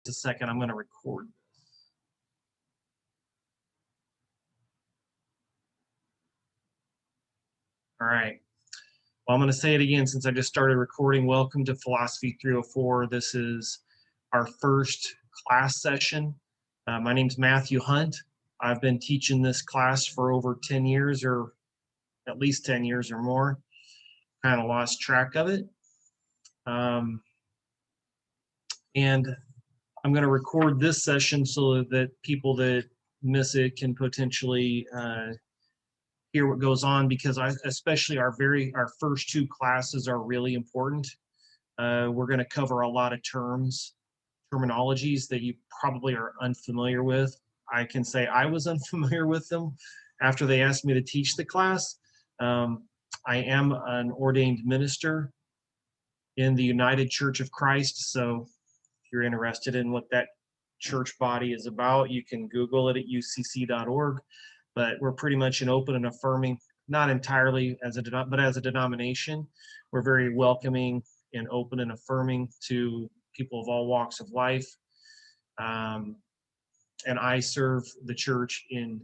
a second, I'm going to record. All right. Well, I'm going to say it again since I just started recording. Welcome to Philosophy 304. This is our first class session. My name's Matthew Hunt. I've been teaching this class for over 10 years, or at least 10 years or more. Kind of lost track of it. And I'm going to record this session so that people that miss it can potentially hear what goes on, because especially our first two classes are really important. We're going to cover a lot of terminologies that you probably are unfamiliar with. I can say I was unfamiliar with them after they asked me to teach the class. I am an ordained minister in the United Church of Christ, so if you're interested in what that church body is about, you can Google it at ucc.org. But we're pretty much an open and affirming, not entirely but as a denomination, we're very welcoming and open and affirming to people of all walks of life. And I serve the church in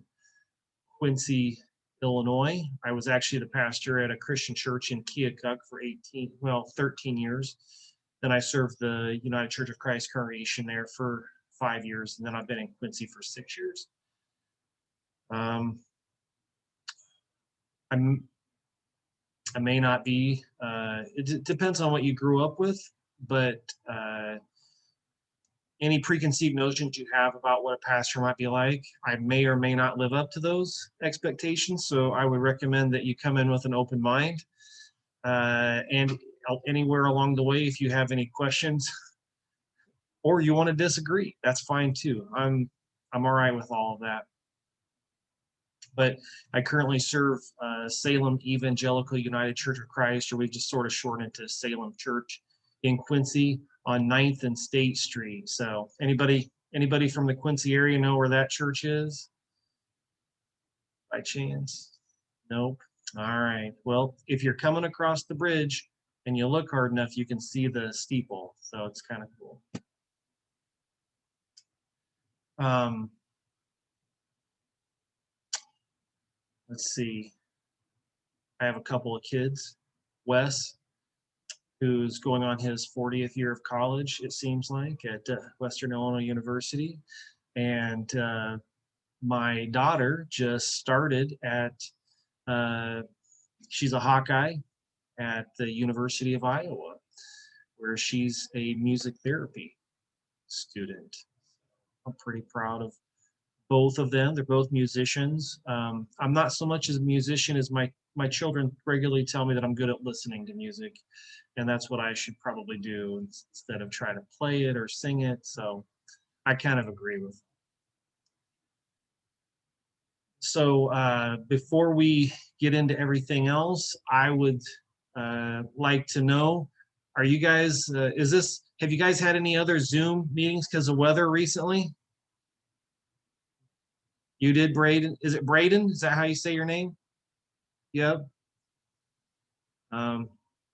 Quincy, Illinois. I was actually the pastor at a Christian church in Keokuk for 13 years. Then I served the United Church of Christ congregation there for 5 years, and then I've been in Quincy for 6 years. I may not be, it depends on what you grew up with, but any preconceived notions you have about what a pastor might be like, I may or may not live up to those expectations. So I would recommend that you come in with an open mind. And anywhere along the way, if you have any questions or you want to disagree, that's fine too. I'm all right with all of that. But I currently serve Salem Evangelical United Church of Christ, or we just sort of shortened it to Salem Church, in Quincy on 9th and State Street. So anybody from the Quincy area know where that church is? By chance? Nope. All right. Well, if you're coming across the bridge and you look hard enough, you can see the steeple. So it's kind of cool. Let's see. I have a couple of kids. Wes, who's going on his 40th year of college, it seems like, at Western Illinois University. And my daughter just started at, she's a Hawkeye at the University of Iowa, where she's a music therapy student. I'm pretty proud of both of them. They're both musicians. I'm not so much as a musician as my children regularly tell me that I'm good at listening to music, and that's what I should probably do instead of try to play it or sing it. So I kind of agree with them. So before we get into everything else, I would like to know, are you guys, have you guys had any other Zoom meetings because of weather recently? You did, Braden? Is it Braden? Is that how you say your name? Yep.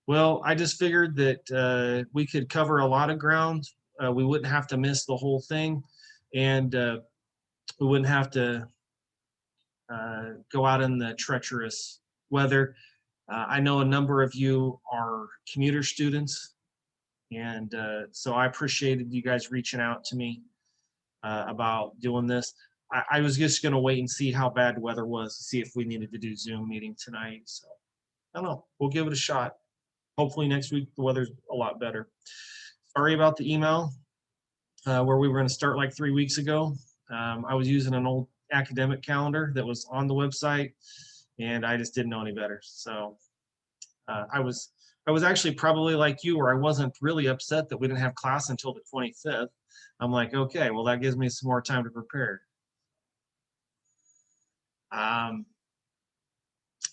Well, I just figured that we could cover a lot of ground. We wouldn't have to miss the whole thing, and we wouldn't have to go out in the treacherous weather. I know a number of you are commuter students, and so I appreciated you guys reaching out to me about doing this. I was just going to wait and see how bad the weather was to see if we needed to do Zoom meeting tonight. So I don't know. We'll give it a shot. Hopefully next week the weather's a lot better. Sorry about the email where we were going to start like 3 weeks ago. I was using an old academic calendar that was on the website, and I just didn't know any better. So I was actually probably like you, where I wasn't really upset that we didn't have class until the 25th. I'm like, okay, well, that gives me some more time to prepare.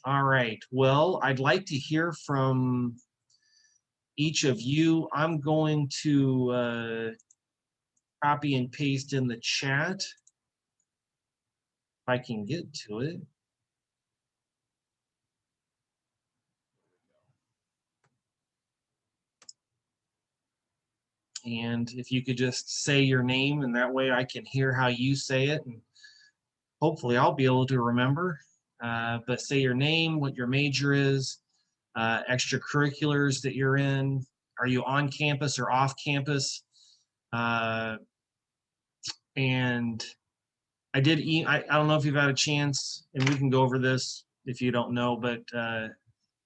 All right, well, I'd like to hear from each of you. I'm going to copy and paste in the chat if I can get to it. And if you could just say your name, and that way I can hear how you say it, and hopefully I'll be able to remember. But say your name, what your major is, extracurriculars that you're in. Are you on campus or off campus? And I don't know if you've had a chance, and we can go over this if you don't know, but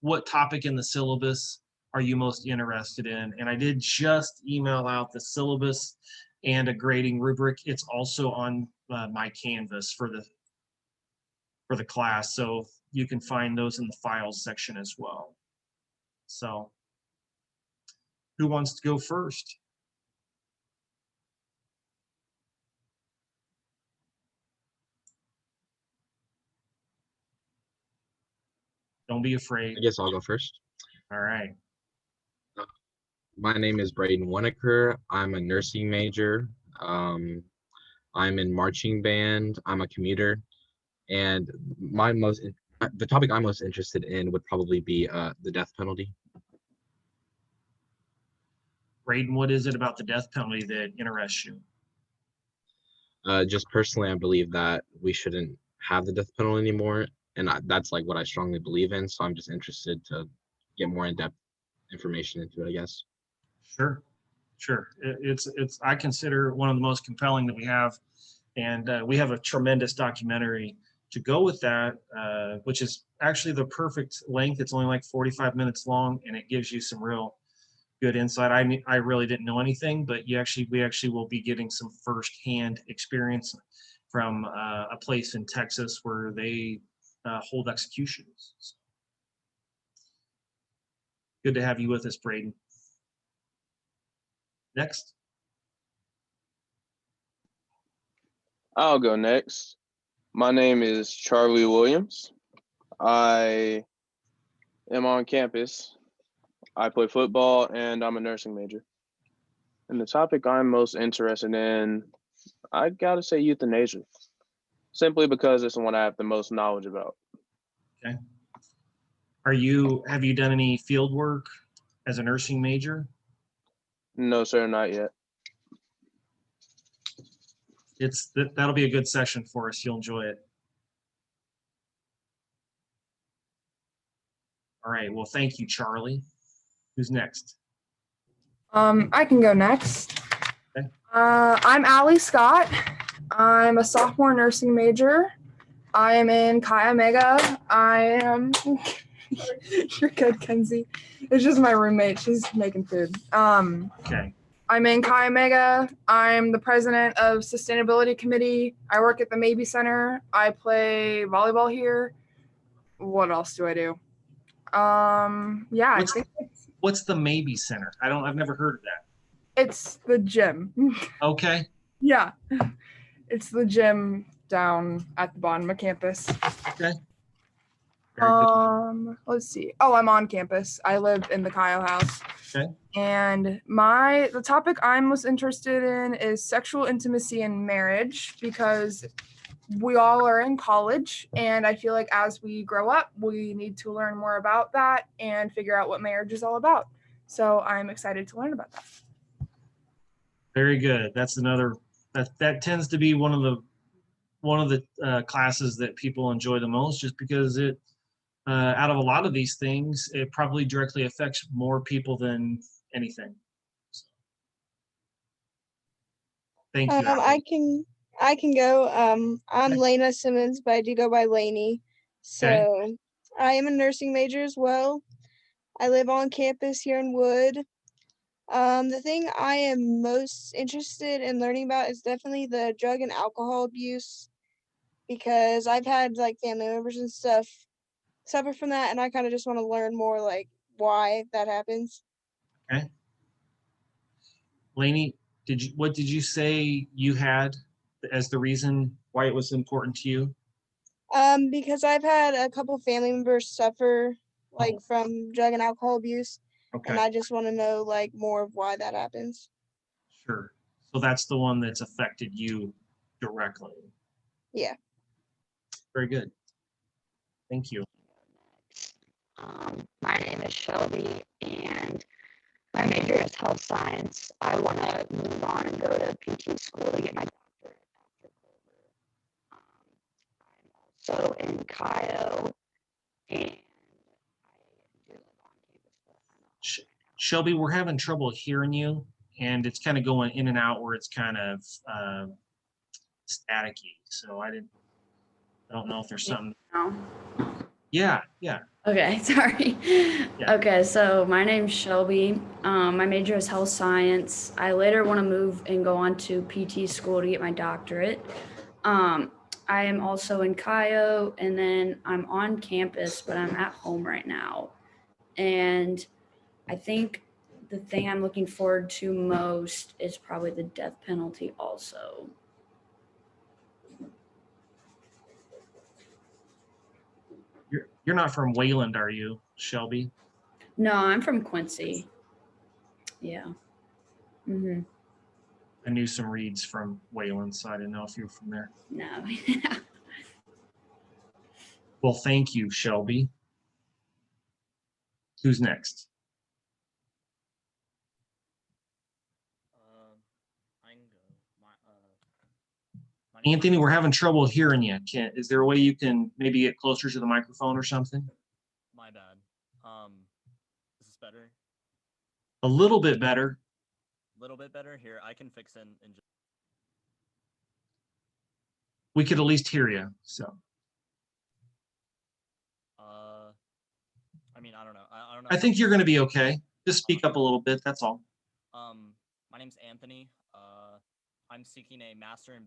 what topic in the syllabus are you most interested in? And I did just email out the syllabus and a grading rubric. It's also on my Canvas for the class, so you can find those in the files section as well. So who wants to go first? Don't be afraid. I guess I'll go first. All right. My name is Braden Winokur. I'm a nursing major. I'm in marching band. I'm a commuter, and the topic I'm most interested in would probably be the death penalty. Braden, what is it about the death penalty that interests you? Just personally, I believe that we shouldn't have the death penalty anymore, and that's like what I strongly believe in. So I'm just interested to get more in-depth information into it, I guess. Sure. It's I consider one of the most compelling that we have, and we have a tremendous documentary to go with that, which is actually the perfect length. It's only like 45 minutes long, and it gives you some real good insight. I really didn't know anything, but we actually will be getting some firsthand experience from a place in Texas where they hold executions. So, good to have you with us, Braden. Next. I'll go next. My name is Charlie Williams. I am on campus. I play football and I'm a nursing major. And the topic I'm most interested in, I gotta say euthanasia, simply because it's the one I have the most knowledge about. Okay. Have you done any field work as a nursing major? No, sir, not yet. That'll be a good session for us. You'll enjoy it. All right. Well, thank you, Charlie. Who's next? I can go next. Okay. I'm Allie Scott. I'm a sophomore nursing major. I am in Chi Omega. You're good, Kenzie. It's just my roommate. She's making food. Okay. I'm in Chi Omega. I'm the president of Sustainability Committee. I work at the Maybe Center. I play volleyball here. What else do I do? Yeah, What's the Maybe Center? I've never heard of that. It's the gym. Okay. Yeah. It's the gym down at the bottom of campus. Okay. Let's see. Oh, I'm on campus. I live in the Kyle house. Okay. And the topic I'm most interested in is sexual intimacy and marriage, because we all are in college, and I feel like as we grow up, we need to learn more about that and figure out what marriage is all about. So I'm excited to learn about that. Very good. That's another that tends to be one of the classes that people enjoy the most, just because it out of a lot of these things, it probably directly affects more people than anything. So, thank you. I can go. I'm Okay. Lena Simmons, but I do go by Laney. So Okay. I am a nursing major as well. I live on campus here in Wood. The thing I am most interested in learning about is definitely the drug and alcohol abuse, because I've had like family members and stuff suffer from that, and I kind of just want to learn more like why that happens. Okay. Lainey, what did you say you had as the reason why it was important to you? Because I've had a couple family members suffer like from drug and alcohol abuse. Okay. And I just want to know like more of why that happens. Sure. So that's the one that's affected you directly. Yeah. Very good. Thank you. My name is Shelby, and My major is health science. I want to move on and go to PT school to get my doctorate after Culver. I'm also in Kyo, and I do live on campus, but Shelby, we're having trouble hearing you, and it's kind of going in and out where it's kind of staticky. So I don't know if there's something. no. Yeah. Okay, sorry. Yeah. Okay, so my name's Shelby. My major is health science. I later want to move and go on to PT school to get my doctorate. I am also in Kyo, and then I'm on campus, but I'm at home right now. And I think the thing I'm looking forward to most is probably the death penalty also. You're not from Wayland, are you, Shelby? No, I'm from Quincy. Yeah. Mm-hmm. I knew some reads from Wayland, so I didn't know if you were from there. No. Well, thank you, Shelby. Who's next? I can go. Anthony, we're having trouble hearing you. Is there a way you can maybe get closer to the microphone or something? My bad. Is this better? A little bit better. A little bit better? Here, I can fix it in just. We could at least hear you. So I mean, I don't know. I don't know. I think you're going to be okay. Just speak up a little bit. That's all. My name's Anthony. I'm seeking a master in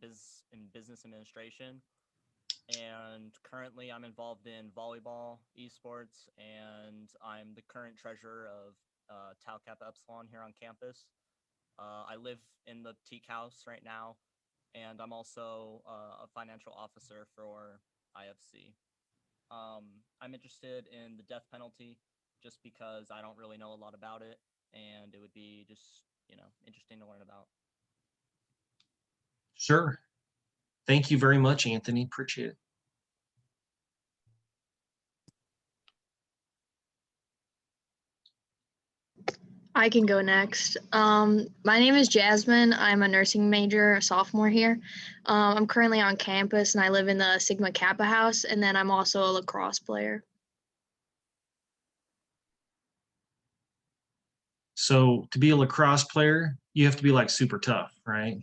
business administration, and currently I'm involved in volleyball, esports, and I'm the current treasurer of Tau Kappa Epsilon here on campus. I live in the Teak House right now, and I'm also a financial officer for IFC. I'm interested in the death penalty just because I don't really know a lot about it, and it would be just, interesting to learn about. Sure. Thank you very much, Anthony. Appreciate it. I can go next. My name is Jasmine. I'm a nursing major, a sophomore here. I'm currently on campus and I live in the Sigma Kappa house, and then I'm also a lacrosse player. So to be a lacrosse player, you have to be like super tough, right?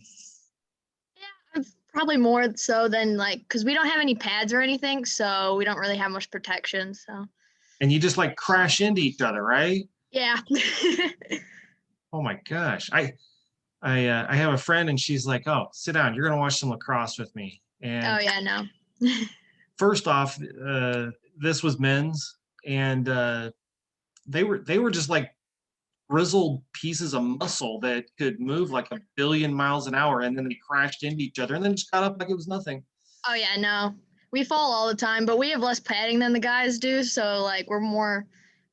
Yeah, probably more so than because we don't have any pads or anything, so we don't really have much protection. So. And you just like crash into each other, right? Yeah. Oh my gosh. I have a friend and she's like, "Oh, sit down. You're going to watch some lacrosse with me." And Oh yeah, no. first off, this was men's, and they were just like grizzled pieces of muscle that could move like 1 billion miles an hour, and then they crashed into each other and then just got up like it was nothing. Oh yeah, no. We fall all the time, but we have less padding than the guys do, so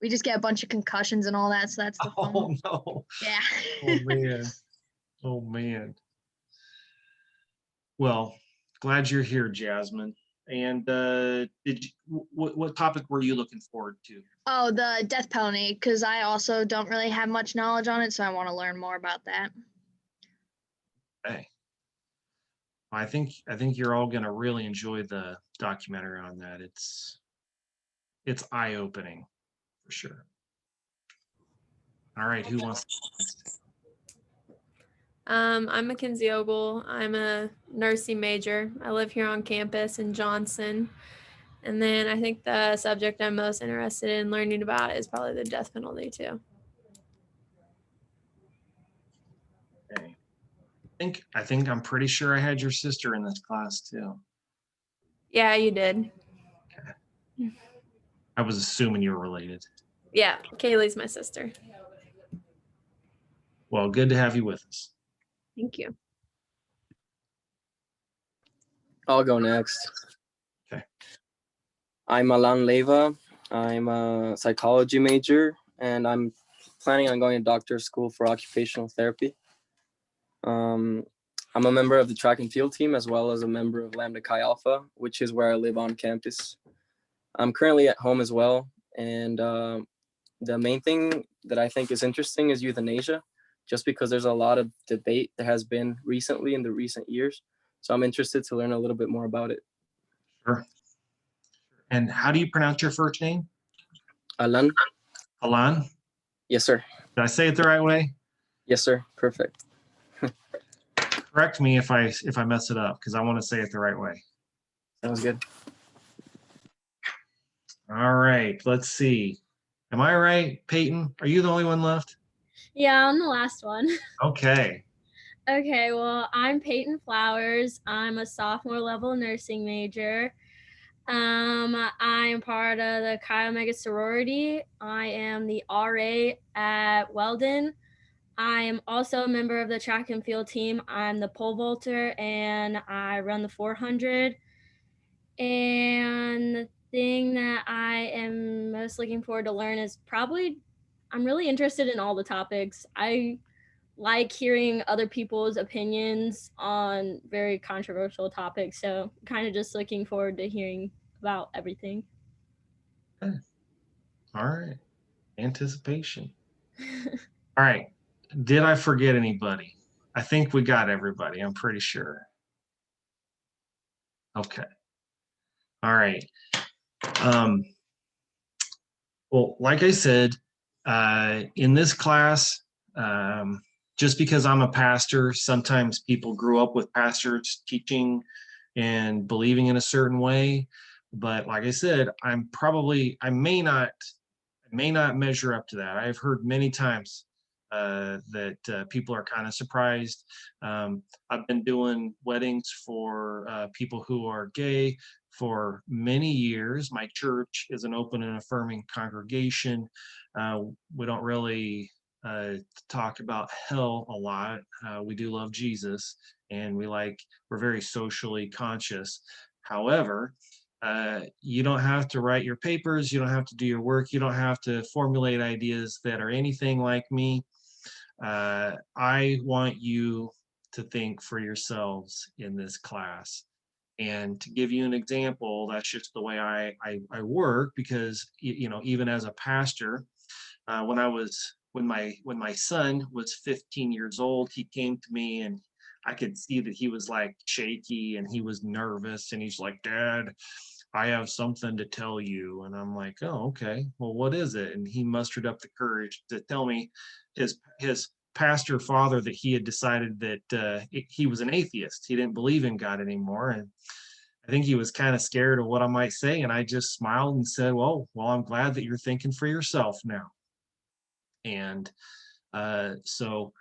we just get a bunch of concussions and all that, so that's the fun. Oh no. Yeah. Oh man. Oh man. Well, glad you're here, Jasmine. And what topic were you looking forward to? Oh, the death penalty, because I also don't really have much knowledge on it, so I want to learn more about that. Hey, I think you're all going to really enjoy the documentary on that. It's eye-opening for sure. All right, who wants to go next? I'm Mackenzie Ogle. I'm a nursing major. I live here on campus in Johnson. And then I think the subject I'm most interested in learning about is probably the death penalty too. Okay. I think I'm pretty sure I had your sister in this class too. Yeah, you did. Okay. I was assuming you were related. Yeah, Kaylee's my sister. Well, good to have you with us. Thank you. I'll go next. Okay. I'm Alan Leyva. I'm a psychology major, and I'm planning on going to doctorate school for occupational therapy. I'm a member of the track and field team, as well as a member of Lambda Chi Alpha, which is where I live on campus. I'm currently at home as well, and the main thing that I think is interesting is euthanasia, just because there's a lot of debate that has been recently in the recent years. So I'm interested to learn a little bit more about it. Sure. And how do you pronounce your first name? Alan? Alan? Yes, sir. Did I say it the right way? Yes, sir. Perfect. Correct me if I mess it up, because I want to say it the right way. Sounds good. All right, let's see. Am I right, Peyton? Are you the only one left? Yeah, I'm the last one. Okay. Okay, well, I'm Peyton Flowers. I'm a sophomore level nursing major. I am part of the Chi Omega sorority. I am the RA at Weldon. I am also a member of the track and field team. I'm the pole vaulter and I run the 400. And the thing that I am most looking forward to learn is I'm really interested in all the topics. I like hearing other people's opinions on very controversial topics. So kind of just looking forward to hearing about everything. All right. Anticipation. All right. Did I forget anybody? I think we got everybody. I'm pretty sure. Okay. All right. Well, like I said, in this class, just because I'm a pastor, sometimes people grew up with pastors teaching and believing in a certain way. But like I said, I may not measure up to that. I've heard many times that people are kind of surprised. I've been doing weddings for people who are gay for many years. My church is an open and affirming congregation. We don't really talk about hell a lot. We do love Jesus, and we're very socially conscious. However, you don't have to write your papers, you don't have to do your work, you don't have to formulate ideas that are anything like me. I want you to think for yourselves in this class. And to give you an example, that's just the way I work, because even as a pastor, when my son was 15 years old, he came to me and I could see that he was like shaky and he was nervous, and he's like, "Dad, I have something to tell you." And I'm like, "Oh, okay. Well, what is it?" And he mustered up the courage to tell me his pastor father that he had decided that he was an atheist. He didn't believe in God anymore. And I think he was kind of scared of what I might say. And I just smiled and said, well, I'm glad that you're thinking for yourself now. And so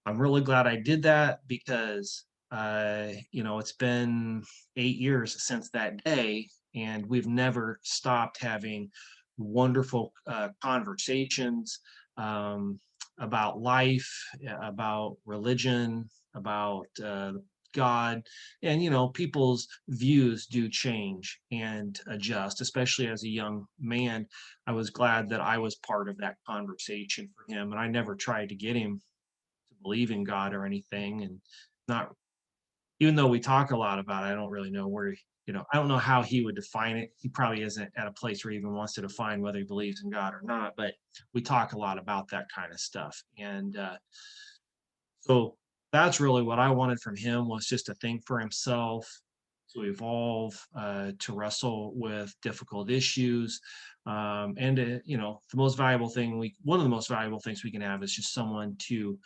I'm really glad I did that, because it's been 8 years since that day, and we've never stopped having wonderful conversations about life, about religion, about God. And people's views do change and adjust, especially as a young man. I was glad that I was part of that conversation for him, and I never tried to get him to believe in God or anything. And not, even though we talk a lot about it, I don't really know where I don't know how he would define it. He probably isn't at a place where he even wants to define whether he believes in God or not, but we talk a lot about that kind of stuff. And so that's really what I wanted from him, was just to think for himself, to evolve, to wrestle with difficult issues. And the most valuable thing one of the most valuable things we can have is just someone to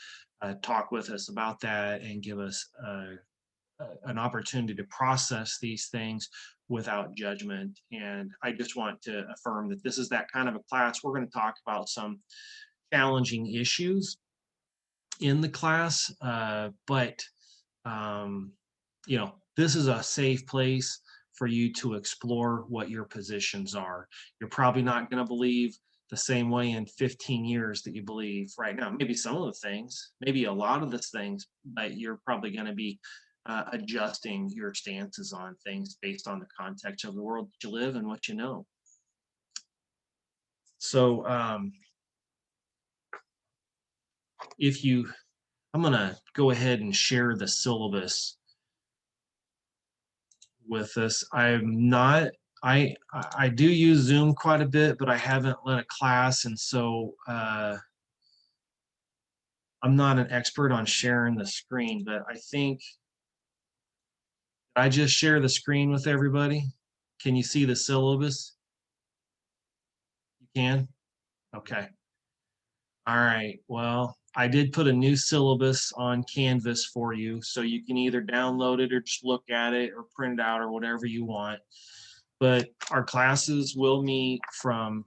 talk with us about that and give us an opportunity to process these things without judgment. And I just want to affirm that this is that kind of a class. We're going to talk about some challenging issues in the class, but this is a safe place for you to explore what your positions are. You're probably not going to believe the same way in 15 years that you believe right now. Maybe some of the things, maybe a lot of the things, but you're probably going to be adjusting your stances on things based on the context of the world that you live and what you know. So I'm going to go ahead and share the syllabus with us. I'm not I do use Zoom quite a bit, but I haven't led a class, and so I'm not an expert on sharing the screen, but I think I just share the screen with everybody. Can you see the syllabus? You can? Okay. All right. Well, I did put a new syllabus on Canvas for you, so you can either download it or just look at it or print it out or whatever you want. But our classes will meet from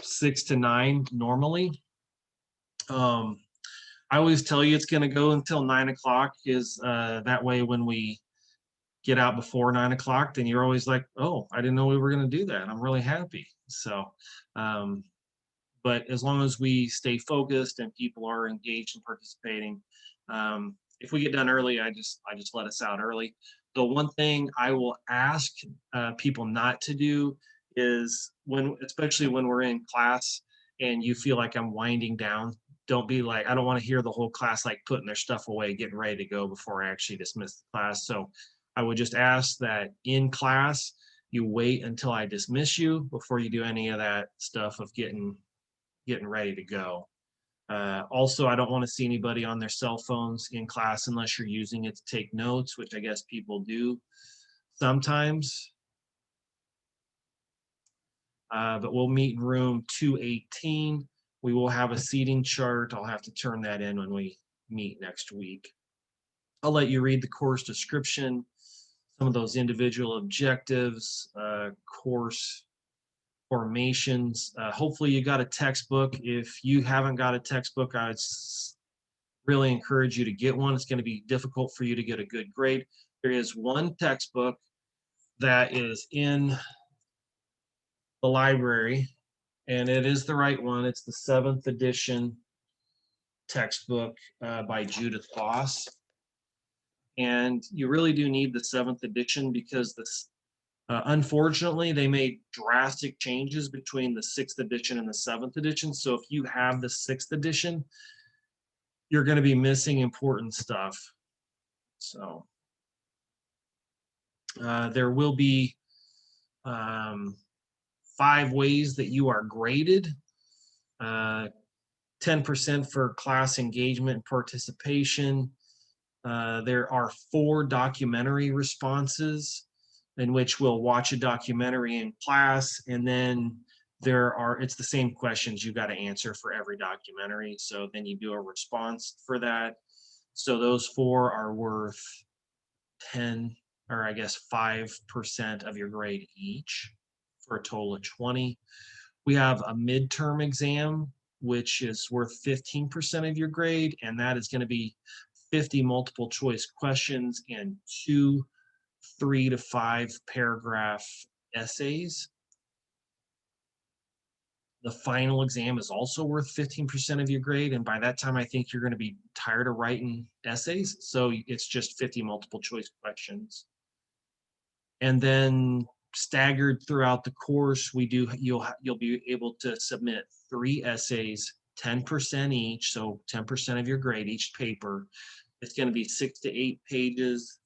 6 to 9 normally. I always tell you it's going to go until 9 o'clock, is that way when we get out before 9 o'clock, then you're always like, oh, I didn't know we were going to do that. I'm really happy. So, but as long as we stay focused and people are engaged and participating, if we get done early, I just let us out early. The one thing I will ask people not to do is especially when we're in class and you feel like I'm winding down, don't be like, I don't want to hear the whole class like putting their stuff away, getting ready to go before I actually dismiss the class. So I would just ask that in class, you wait until I dismiss you before you do any of that stuff of getting ready to go. Also, I don't want to see anybody on their cell phones in class unless you're using it to take notes, which I guess people do sometimes. But we'll meet in room 218. We will have a seating chart. I'll have to turn that in when we meet next week. I'll let you read the course description, some of those individual objectives, course formations. Hopefully you got a textbook. If you haven't got a textbook, I'd really encourage you to get one. It's going to be difficult for you to get a good grade. There is one textbook that is in the library, and it is the right one. It's the 7th edition textbook by Judith Voss. And you really do need the 7th edition because this, unfortunately, they made drastic changes between the 6th edition and the 7th edition. So if you have the 6th edition, you're going to be missing important stuff. So there will be 5 ways that you are graded. 10% for class engagement and participation. There are 4 documentary responses in which we'll watch a documentary in class, and then it's the same questions you got to answer for every documentary. So then you do a response for that. So those 4 are worth 10, or I guess 5% of your grade each, for a total of 20. We have a midterm exam, which is worth 15% of your grade, and that is going to be 50 multiple choice questions and 2 3 to 5 paragraph essays. The final exam is also worth 15% of your grade, and by that time I think you're going to be tired of writing essays, so it's just 50 multiple choice questions. And then staggered throughout the course, you'll be able to submit 3 essays, 10% each, so 10% of your grade each paper. It's going to be 6 to 8 pages,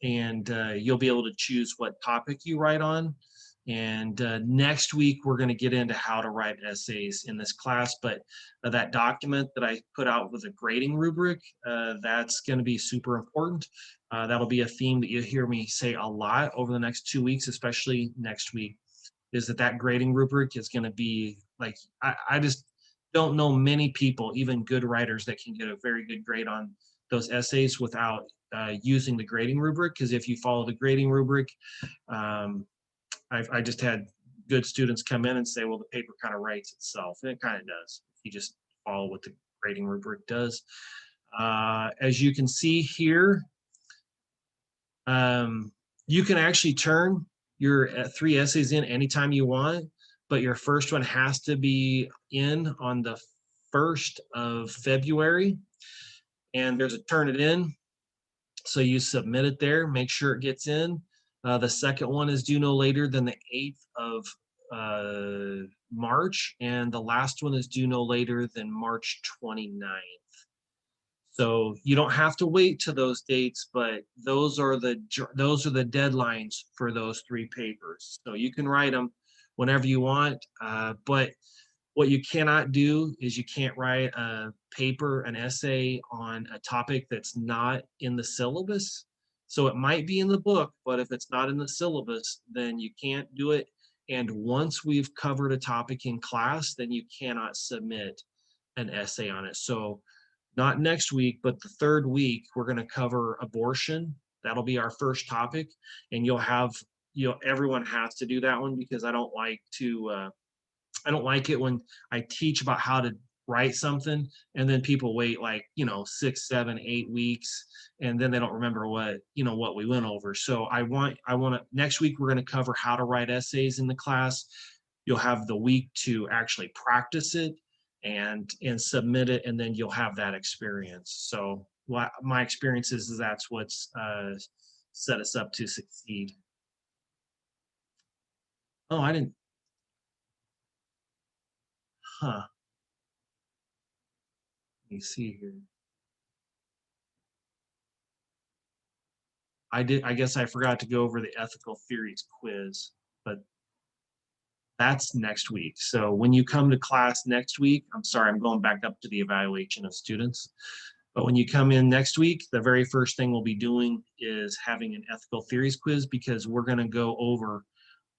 and you'll be able to choose what topic you write on. And next week, we're going to get into how to write essays in this class, but that document that I put out with a grading rubric, that's going to be super important. That'll be a theme that you'll hear me say a lot over the next 2 weeks, especially next week, is that grading rubric is going to be like, I just don't know many people, even good writers, that can get a very good grade on those essays without using the grading rubric. Because if you follow the grading rubric, I just had good students come in and say, well, the paper kind of writes itself. And it kind of does. You just follow what the grading rubric does. As you can see here, you can actually turn your 3 essays in anytime you want, but your first one has to be in on the 1st of February. And there's a turn it in. So you submit it there, make sure it gets in. The second one is due no later than the 8th of March, and the last one is due no later than March 29th. So you don't have to wait to those dates, but those are the deadlines for those 3 papers. So you can write them whenever you want, but what you cannot do is you can't write a paper, an essay on a topic that's not in the syllabus. So it might be in the book, but if it's not in the syllabus, then you can't do it. And once we've covered a topic in class, then you cannot submit an essay on it. So not next week, but the 3rd week, we're going to cover abortion. That'll be our first topic. And everyone has to do that one, because I don't like it when I teach about how to write something and then people wait like, 6, 7, 8 weeks, and then they don't remember what we went over. So I want to, next week, we're going to cover how to write essays in the class. You'll have the week to actually practice it and submit it, and then you'll have that experience. So my experience is that's what's set us up to succeed. Oh, I didn't. Huh. Let me see here. I guess I forgot to go over the ethical theories quiz, but that's next week. So when you come to class next week, I'm sorry, I'm going back up to the evaluation of students. But when you come in next week, the very first thing we'll be doing is having an ethical theories quiz, because we're going to go over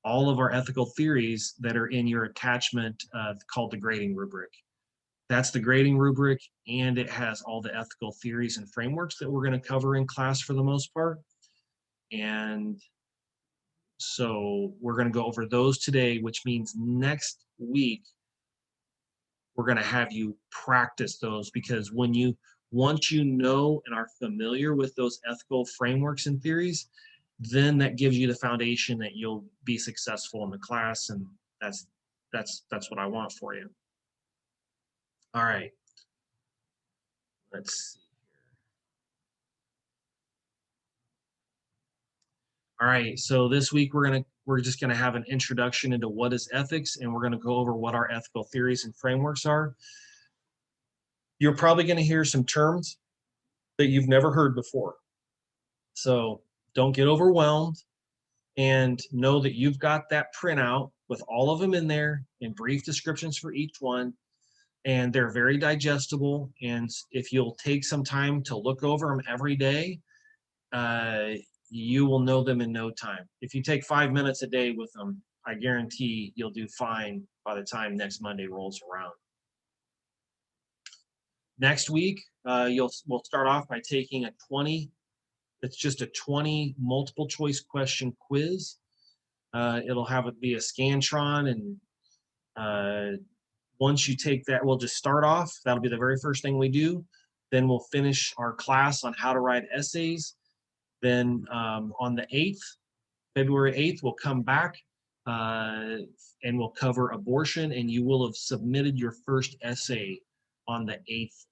all of our ethical theories that are in your attachment called the Grading Rubric. That's the Grading Rubric, and it has all the ethical theories and frameworks that we're going to cover in class for the most part. And so we're going to go over those today, which means next week we're going to have you practice those, because once you know and are familiar with those ethical frameworks and theories, then that gives you the foundation that you'll be successful in the class, and that's what I want for you. All right. Let's see. All right, so this week we're just gonna have an introduction into what is ethics, and we're gonna go over what our ethical theories and frameworks are. You're probably gonna hear some terms that you've never heard before. So don't get overwhelmed, and know that you've got that printout with all of them in there and brief descriptions for each one, and they're very digestible. And if you'll take some time to look over them every day, you will know them in no time. If you take 5 minutes a day with them, I guarantee you'll do fine by the time next Monday rolls around. Next week, we'll start off by taking a 20. It's just a 20 multiple choice question quiz. It'll have it be a Scantron, and once you take that, we'll just start off. That'll be the very first thing we do. Then we'll finish our class on how to write essays. Then on the 8th, February 8th, we'll come back and we'll cover abortion, and you will have submitted your first essay on the 8th,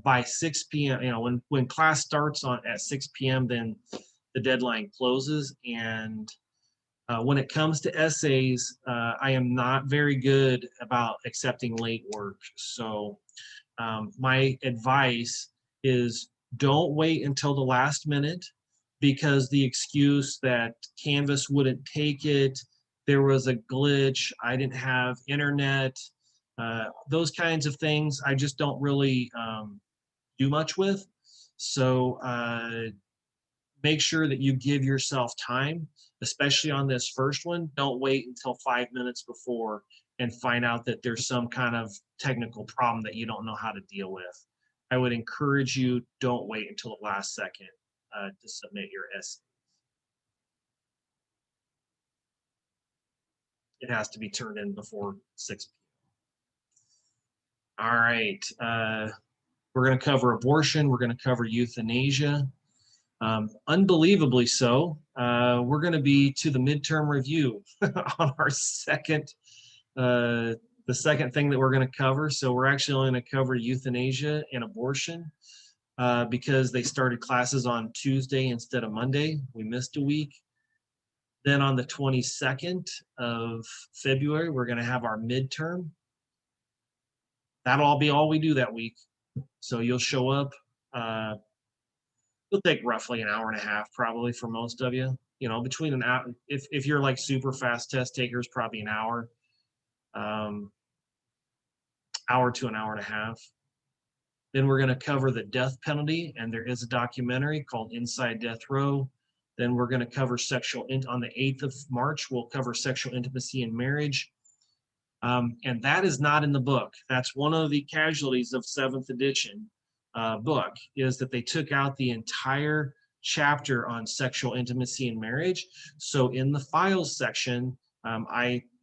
by 6 p.m. When class starts at 6 p.m., then the deadline closes. And when it comes to essays, I am not very good about accepting late work. So my advice is don't wait until the last minute, because the excuse that Canvas wouldn't take it, there was a glitch, I didn't have internet, those kinds of things, I just don't really do much with. So make sure that you give yourself time, especially on this first one. Don't wait until 5 minutes before and find out that there's some kind of technical problem that you don't know how to deal with. I would encourage you, don't wait until the last second to submit your essay. It has to be turned in before 6 p.m. All right, we're going to cover abortion. We're going to cover euthanasia. Unbelievably so, we're going to be to the midterm review on our second, the second thing that we're going to cover. So we're actually going to cover euthanasia and abortion. Because they started classes on Tuesday instead of Monday. We missed a week. Then on the 22nd of February, we're going to have our midterm. That'll all be all we do that week. So you'll show up It'll take roughly an hour and a half probably for most of you. You know, between an hour, if you're like super fast test takers, probably an hour, hour to an hour and a half. Then we're going to cover the death penalty, and there is a documentary called Inside Death Row. Then we're going to cover on the 8th of March, we'll cover sexual intimacy in marriage. And that is not in the book. That's one of the casualties of 7th edition book, is that they took out the entire chapter on sexual intimacy in marriage. So in the files section,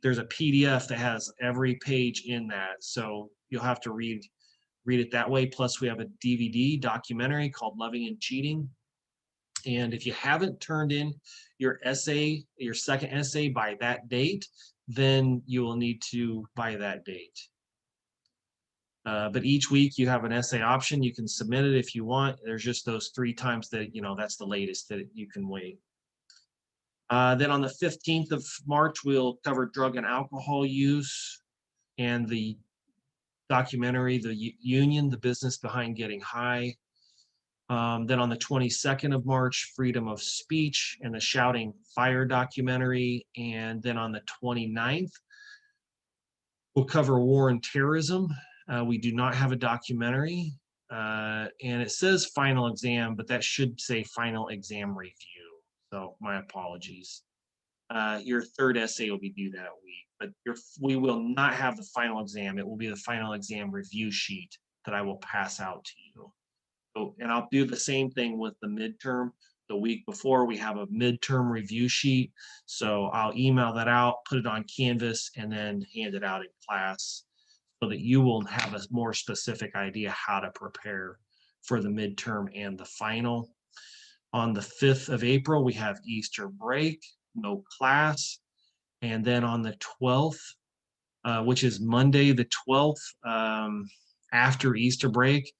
there's a PDF that has every page in that. So you'll have to read it that way. Plus we have a DVD documentary called Loving and Cheating. And if you haven't turned in your essay, your second essay by that date, then you will need to by that date. But each week you have an essay option. You can submit it if you want. There's just those 3 times that, you know, that's the latest that you can wait. Then on the 15th of March, we'll cover drug and alcohol use and the documentary, The Union, the Business Behind Getting High. Then on the 22nd of March, freedom of speech and the Shouting Fire documentary. And then on the 29th, we'll cover war and terrorism. We do not have a documentary, and it says final exam, but that should say final exam review. So my apologies. Your third essay will be due that week, but we will not have the final exam. It will be the final exam review sheet that I will pass out to you. So, and I'll do the same thing with the midterm. The week before, we have a midterm review sheet. So I'll email that out, put it on Canvas, and then hand it out in class so that you will have a more specific idea how to prepare for the midterm and the final. On the 5th of April, we have Easter break, no class. And then on the 12th, which is Monday the 12th, after Easter break,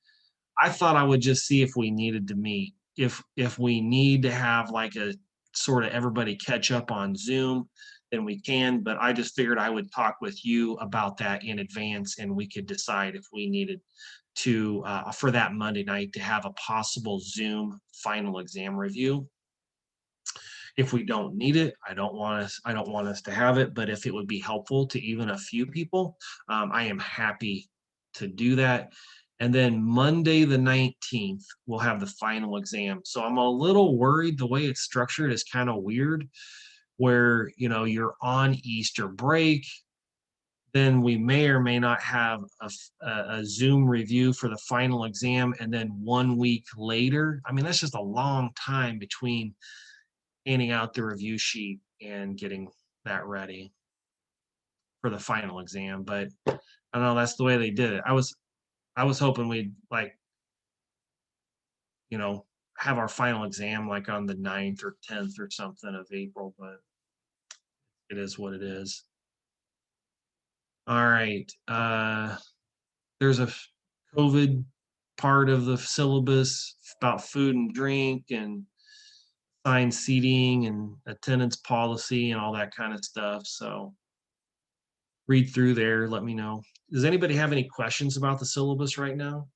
I thought I would just see if we needed to meet. If we need to have like a sort of everybody catch up on Zoom, then we can, but I just figured I would talk with you about that in advance and we could decide if we needed to, for that Monday night, to have a possible Zoom final exam review. If we don't need it, I don't want us to have it, but if it would be helpful to even a few people, I am happy to do that. And then Monday the 19th, we'll have the final exam. So I'm a little worried. The way it's structured is kind of weird, where, you know, you're on Easter break, then we may or may not have a Zoom review for the final exam. And then 1 week later, I mean, that's just a long time between handing out the review sheet and getting that ready for the final exam. But I don't know, that's the way they did it. I was hoping we'd, like, you know, have our final exam like on the 9th or 10th or something of April, but it is what it is. All right. There's a COVID part of the syllabus about food and drink and assigned seating and attendance policy and all that kind of stuff. So read through there, let me know. Does anybody have any questions about the syllabus right now?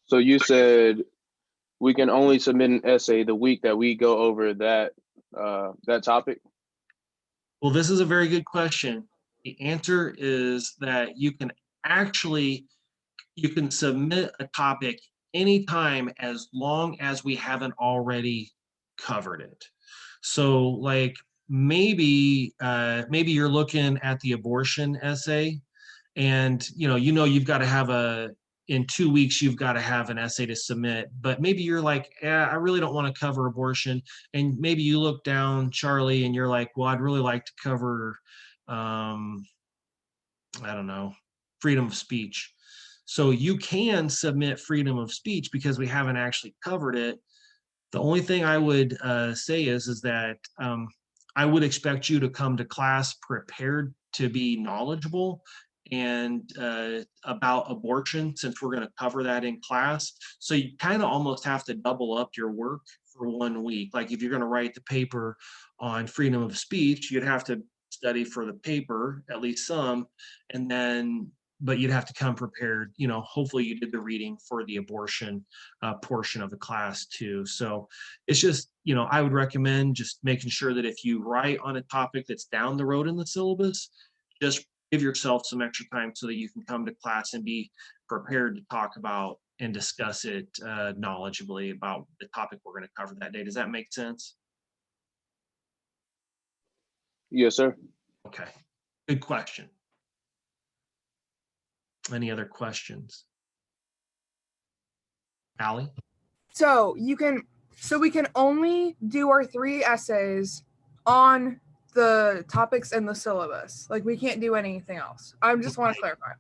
So you said we can only submit an essay the week that we go over that topic? Well, this is a very good question. The answer is that you can submit a topic anytime as long as we haven't already covered it. So like maybe you're looking at the abortion essay and you've got to have in 2 weeks, you've got to have an essay to submit, but maybe you're like, I really don't want to cover abortion. And maybe you look down, Charlie, and you're like, well, I'd really like to cover, I don't know, freedom of speech. So you can submit freedom of speech because we haven't actually covered it. The only thing I would say is that I would expect you to come to class prepared to be knowledgeable and about abortion, since we're going to cover that in class. So you kind of almost have to double up your work for 1 week. Like if you're going to write the paper on freedom of speech, you'd have to study for the paper, at least some, and then but you'd have to come prepared. Hopefully you did the reading for the abortion portion of the class too. So it's just, I would recommend just making sure that if you write on a topic that's down the road in the syllabus, just give yourself some extra time so that you can come to class and be prepared to talk about and discuss it knowledgeably about the topic we're going to cover that day. Does that make sense? Yes, sir. Okay, good question. Any other questions? Allie? So we can only do our 3 essays on the topics in the syllabus. Like we can't do anything else. I just want to clarify.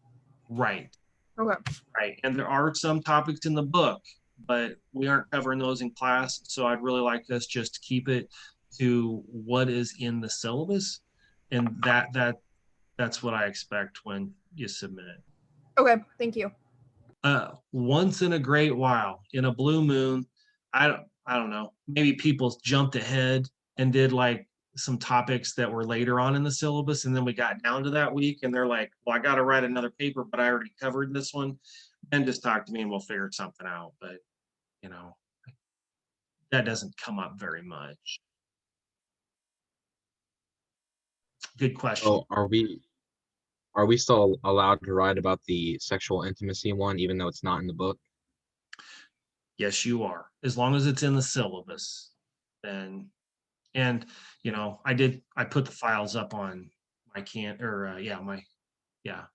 Right. Okay. Right. And there are some topics in the book, but we aren't covering those in class. So I'd really like us just to keep it to what is in the syllabus. And that's what I expect when you submit it. Okay. Thank you. Once in a great while, in a blue moon, I don't know, maybe people jumped ahead and did like some topics that were later on in the syllabus, and then we got down to that week and they're like, well, I got to write another paper, but I already covered this one. And just talk to me and we'll figure something out. But that doesn't come up very much. Good question. Oh, are we still allowed to write about the sexual intimacy one, even though it's not in the book? Yes, you are, as long as it's in the syllabus. Then, and I put the files up on my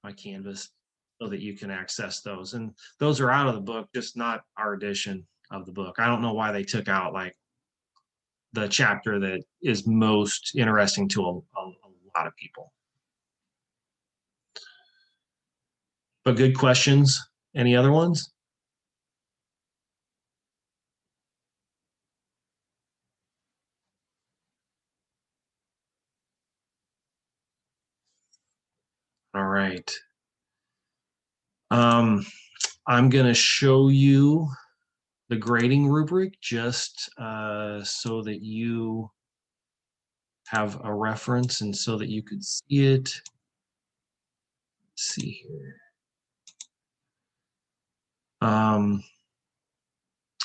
my Canvas so that you can access those, and those are out of the book, just not our edition of the book. I don't know why they took out like the chapter that is most interesting to a lot of people. But good questions. Any other ones? All right. I'm going to show you the grading rubric just so that you have a reference and so that you could see it. Let's see here.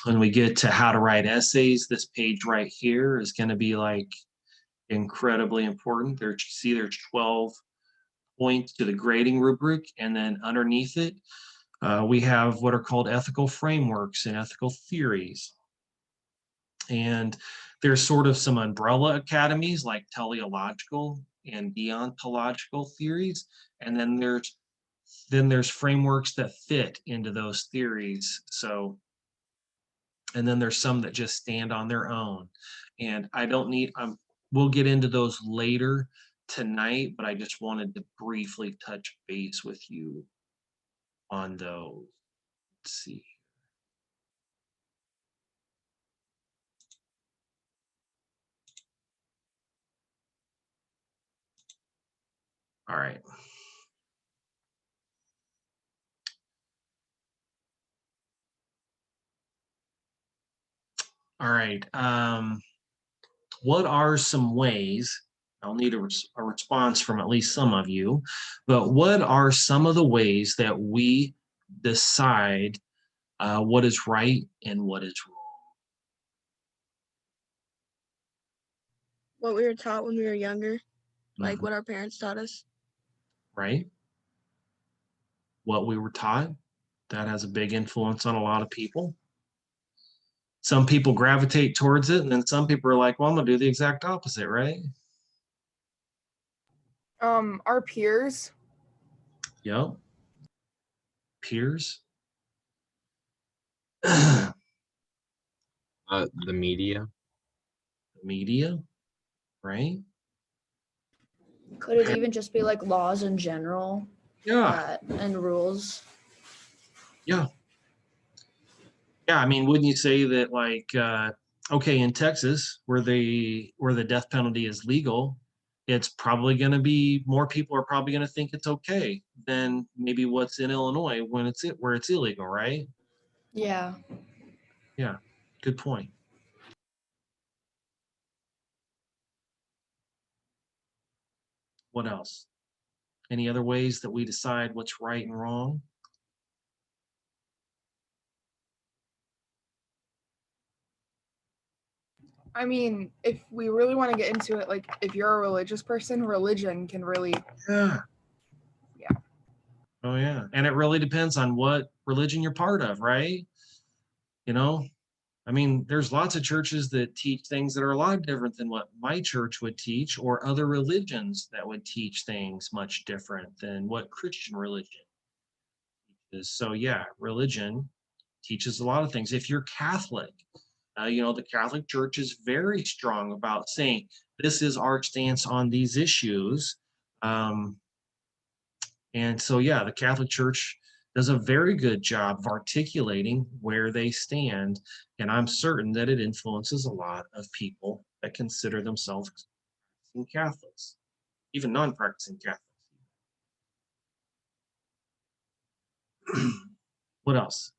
When we get to how to write essays, this page right here is going to be like incredibly important. There's 12 points to the grading rubric, and then underneath it, we have what are called ethical frameworks and ethical theories. And there's sort of some umbrella academies like teleological and deontological theories. And then there's frameworks that fit into those theories. So, and then there's some that just stand on their own. And we'll get into those later tonight, but I just wanted to briefly touch base with you on those. Let's see. All right. All right. What are some ways? I'll need a response from at least some of you, but what are some of the ways that we decide what is right and what is wrong? What we were taught when we were younger, like what our parents taught us. Right? What we were taught, that has a big influence on a lot of people. Some people gravitate towards it, and then some people are like, well, I'm gonna do the exact opposite, right? Our peers. Yep. Peers. The media. Media, right? Could it even just be like laws in general? Yeah. And rules? Yeah. Yeah, I mean, wouldn't you say that like, okay, in Texas, where the death penalty is legal, it's probably going to be more people are probably going to think it's okay than maybe what's in Illinois where it's illegal, right? Yeah. Yeah, good point. What else? Any other ways that we decide what's right and wrong? I mean, if we really want to get into it, like if you're a religious person, religion can really, Yeah. Yeah. Oh yeah. And it really depends on what religion you're part of, right? You know, I mean, there's lots of churches that teach things that are a lot different than what my church would teach, or other religions that would teach things much different than what Christian religion teaches. So yeah, religion teaches a lot of things. If you're Catholic, the Catholic Church is very strong about saying, this is our stance on these issues. And so, yeah, the Catholic Church does a very good job of articulating where they stand. And I'm certain that it influences a lot of people that consider themselves Catholics, even non-practicing Catholics. What else?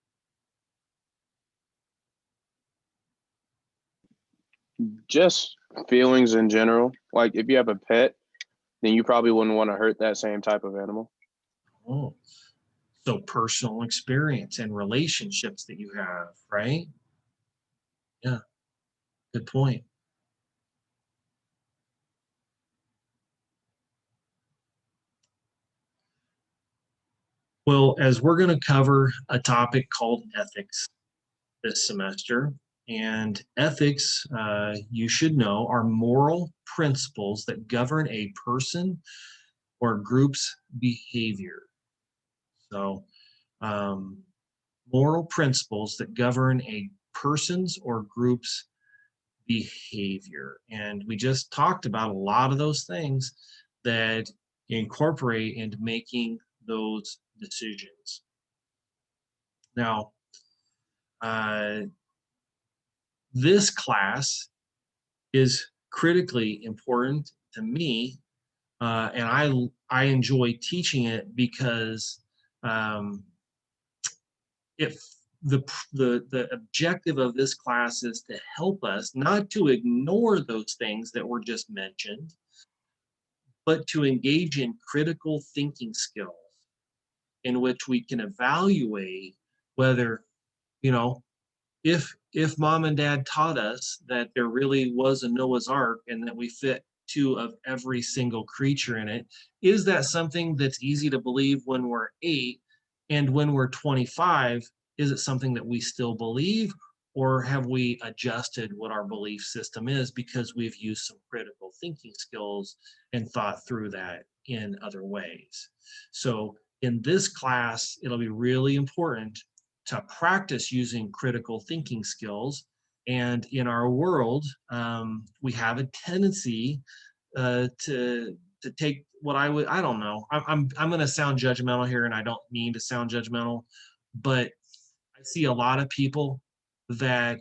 Just feelings in general. Like if you have a pet, then you probably wouldn't want to hurt that same type of animal. Oh, so personal experience and relationships that you have, right? Yeah, good point. Well, as we're going to cover a topic called ethics this semester, and ethics, you should know, are moral principles that govern a person or group's behavior. So, moral principles that govern a person's or group's behavior. And we just talked about a lot of those things that incorporate into making those decisions. Now, this class is critically important to me, and I enjoy teaching it because if the objective of this class is to help us not to ignore those things that were just mentioned, but to engage in critical thinking skills in which we can evaluate whether, if mom and dad taught us that there really was a Noah's Ark and that we fit two of every single creature in it, is that something that's easy to believe when we're 8? And when we're 25, is it something that we still believe? Or have we adjusted what our belief system is because we've used some critical thinking skills and thought through that in other ways? So in this class, it'll be really important to practice using critical thinking skills. And in our world, we have a tendency to take what I don't know. I'm going to sound judgmental here, and I don't mean to sound judgmental, but I see a lot of people that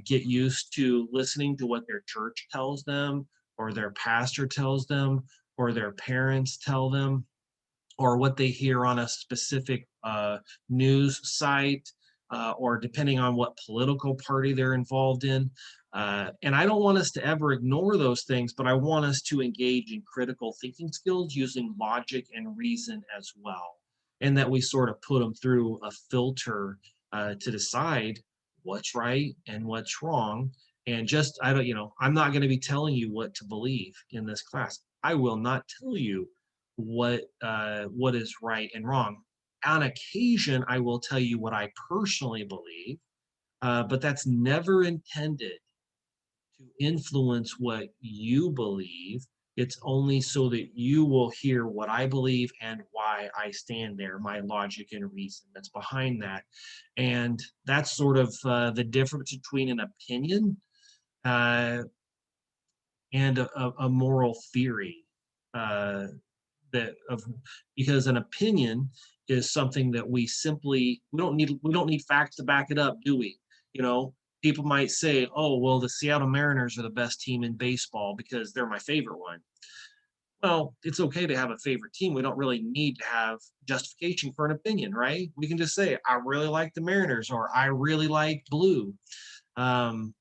get used to listening to what their church tells them, or their pastor tells them, or their parents tell them, or what they hear on a specific news site, or depending on what political party they're involved in. And I don't want us to ever ignore those things, but I want us to engage in critical thinking skills using logic and reason as well. And that we sort of put them through a filter to decide what's right and what's wrong. And just, I'm not going to be telling you what to believe in this class. I will not tell you what is right and wrong. On occasion, I will tell you what I personally believe, but that's never intended to influence what you believe. It's only so that you will hear what I believe and why I stand there, my logic and reason that's behind that. And that's sort of the difference between an opinion and a moral theory. Because an opinion is something that we don't need facts to back it up, do we? People might say, oh, well, the Seattle Mariners are the best team in baseball because they're my favorite one. Well, it's okay to have a favorite team. We don't really need to have justification for an opinion, right? We can just say, I really like the Mariners, or I really like blue. But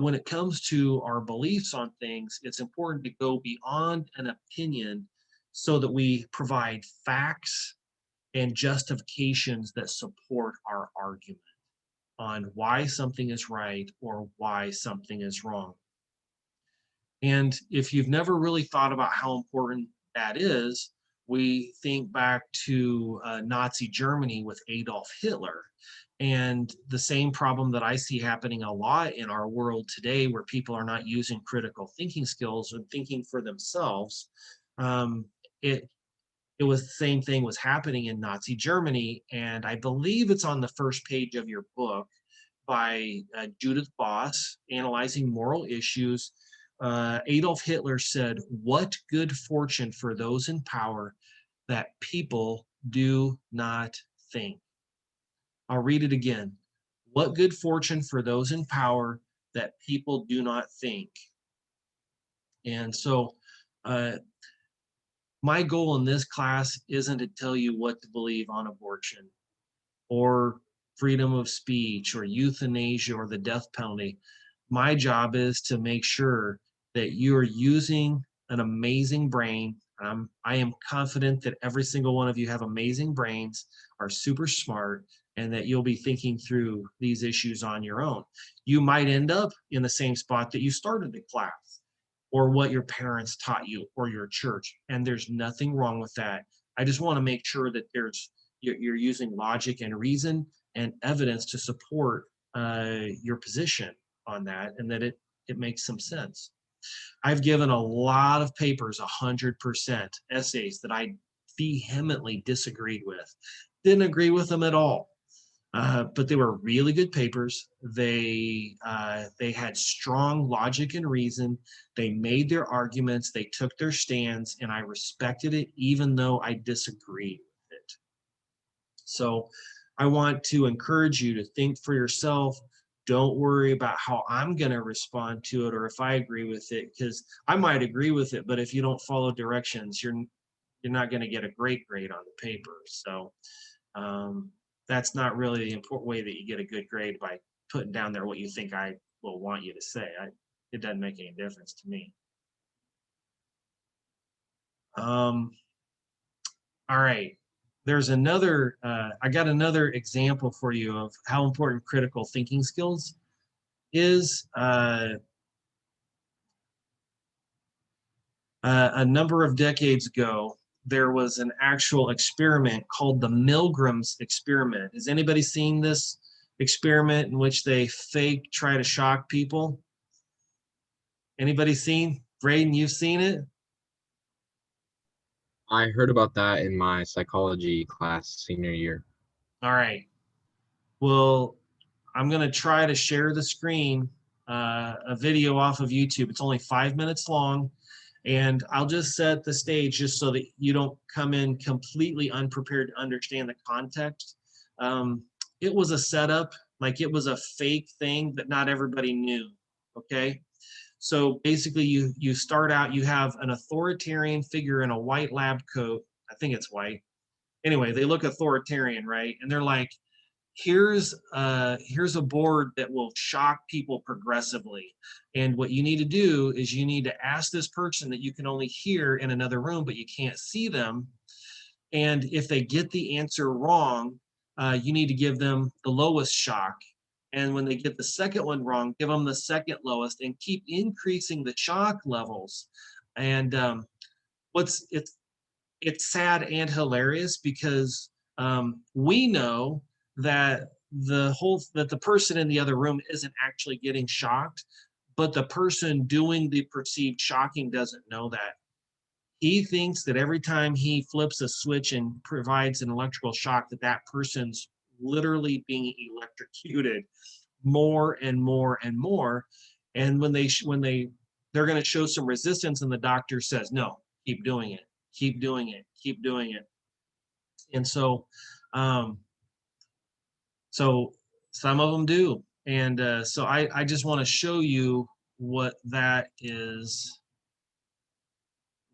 when it comes to our beliefs on things, it's important to go beyond an opinion so that we provide facts and justifications that support our argument on why something is right or why something is wrong. And if you've never really thought about how important that is, we think back to Nazi Germany with Adolf Hitler. And the same problem that I see happening a lot in our world today, where people are not using critical thinking skills and thinking for themselves, it was the same thing was happening in Nazi Germany. And I believe it's on the first page of your book by Judith Voss, Analyzing Moral Issues. Adolf Hitler said, "What good fortune for those in power that people do not think." I'll read it again. "What good fortune for those in power that people do not think." And so my goal in this class isn't to tell you what to believe on abortion or freedom of speech or euthanasia or the death penalty. My job is to make sure that you're using an amazing brain. I am confident that every single one of you have amazing brains, are super smart, and that you'll be thinking through these issues on your own. You might end up in the same spot that you started the class, or what your parents taught you, or your church, and there's nothing wrong with that. I just want to make sure that you're using logic and reason and evidence to support your position on that, and that it makes some sense. I've given a lot of papers 100%, essays that I vehemently disagreed with. Didn't agree with them at all. But they were really good papers. They had strong logic and reason. They made their arguments. They took their stands, and I respected it even though I disagreed with it. So I want to encourage you to think for yourself. Don't worry about how I'm going to respond to it or if I agree with it, because I might agree with it, but if you don't follow directions, you're not going to get a great grade on the paper. So that's not really the important way that you get a good grade, by putting down there what you think I will want you to say. It doesn't make any difference to me. All right. There's another, I got another example for you of how important critical thinking skills is. A number of decades ago, there was an actual experiment called the Milgram Experiment. Has anybody seen this experiment in which they try to shock people? Anybody seen? Braden, you've seen it? I heard about that in my psychology class senior year. All right. Well, I'm going to try to share the screen, a video off of YouTube. It's only 5 minutes long, and I'll just set the stage just so that you don't come in completely unprepared to understand the context. It was a setup, like it was a fake thing that not everybody knew, okay? So basically you start out, you have an authoritarian figure in a white lab coat. I think it's white. Anyway, they look authoritarian, right? And they're like, here's a board that will shock people progressively. And what you need to do is you need to ask this person that you can only hear in another room, but you can't see them. And if they get the answer wrong, you need to give them the lowest shock. And when they get the second one wrong, give them the second lowest, and keep increasing the shock levels. And it's sad and hilarious, because we know that the person in the other room isn't actually getting shocked, but the person doing the perceived shocking doesn't know that. He thinks that every time he flips a switch and provides an electrical shock, that person's literally being electrocuted more and more and more. And when they're going to show some resistance, and the doctor says, "No, keep doing it, keep doing it, keep doing it." And so some of them do. And so I just want to show you what that is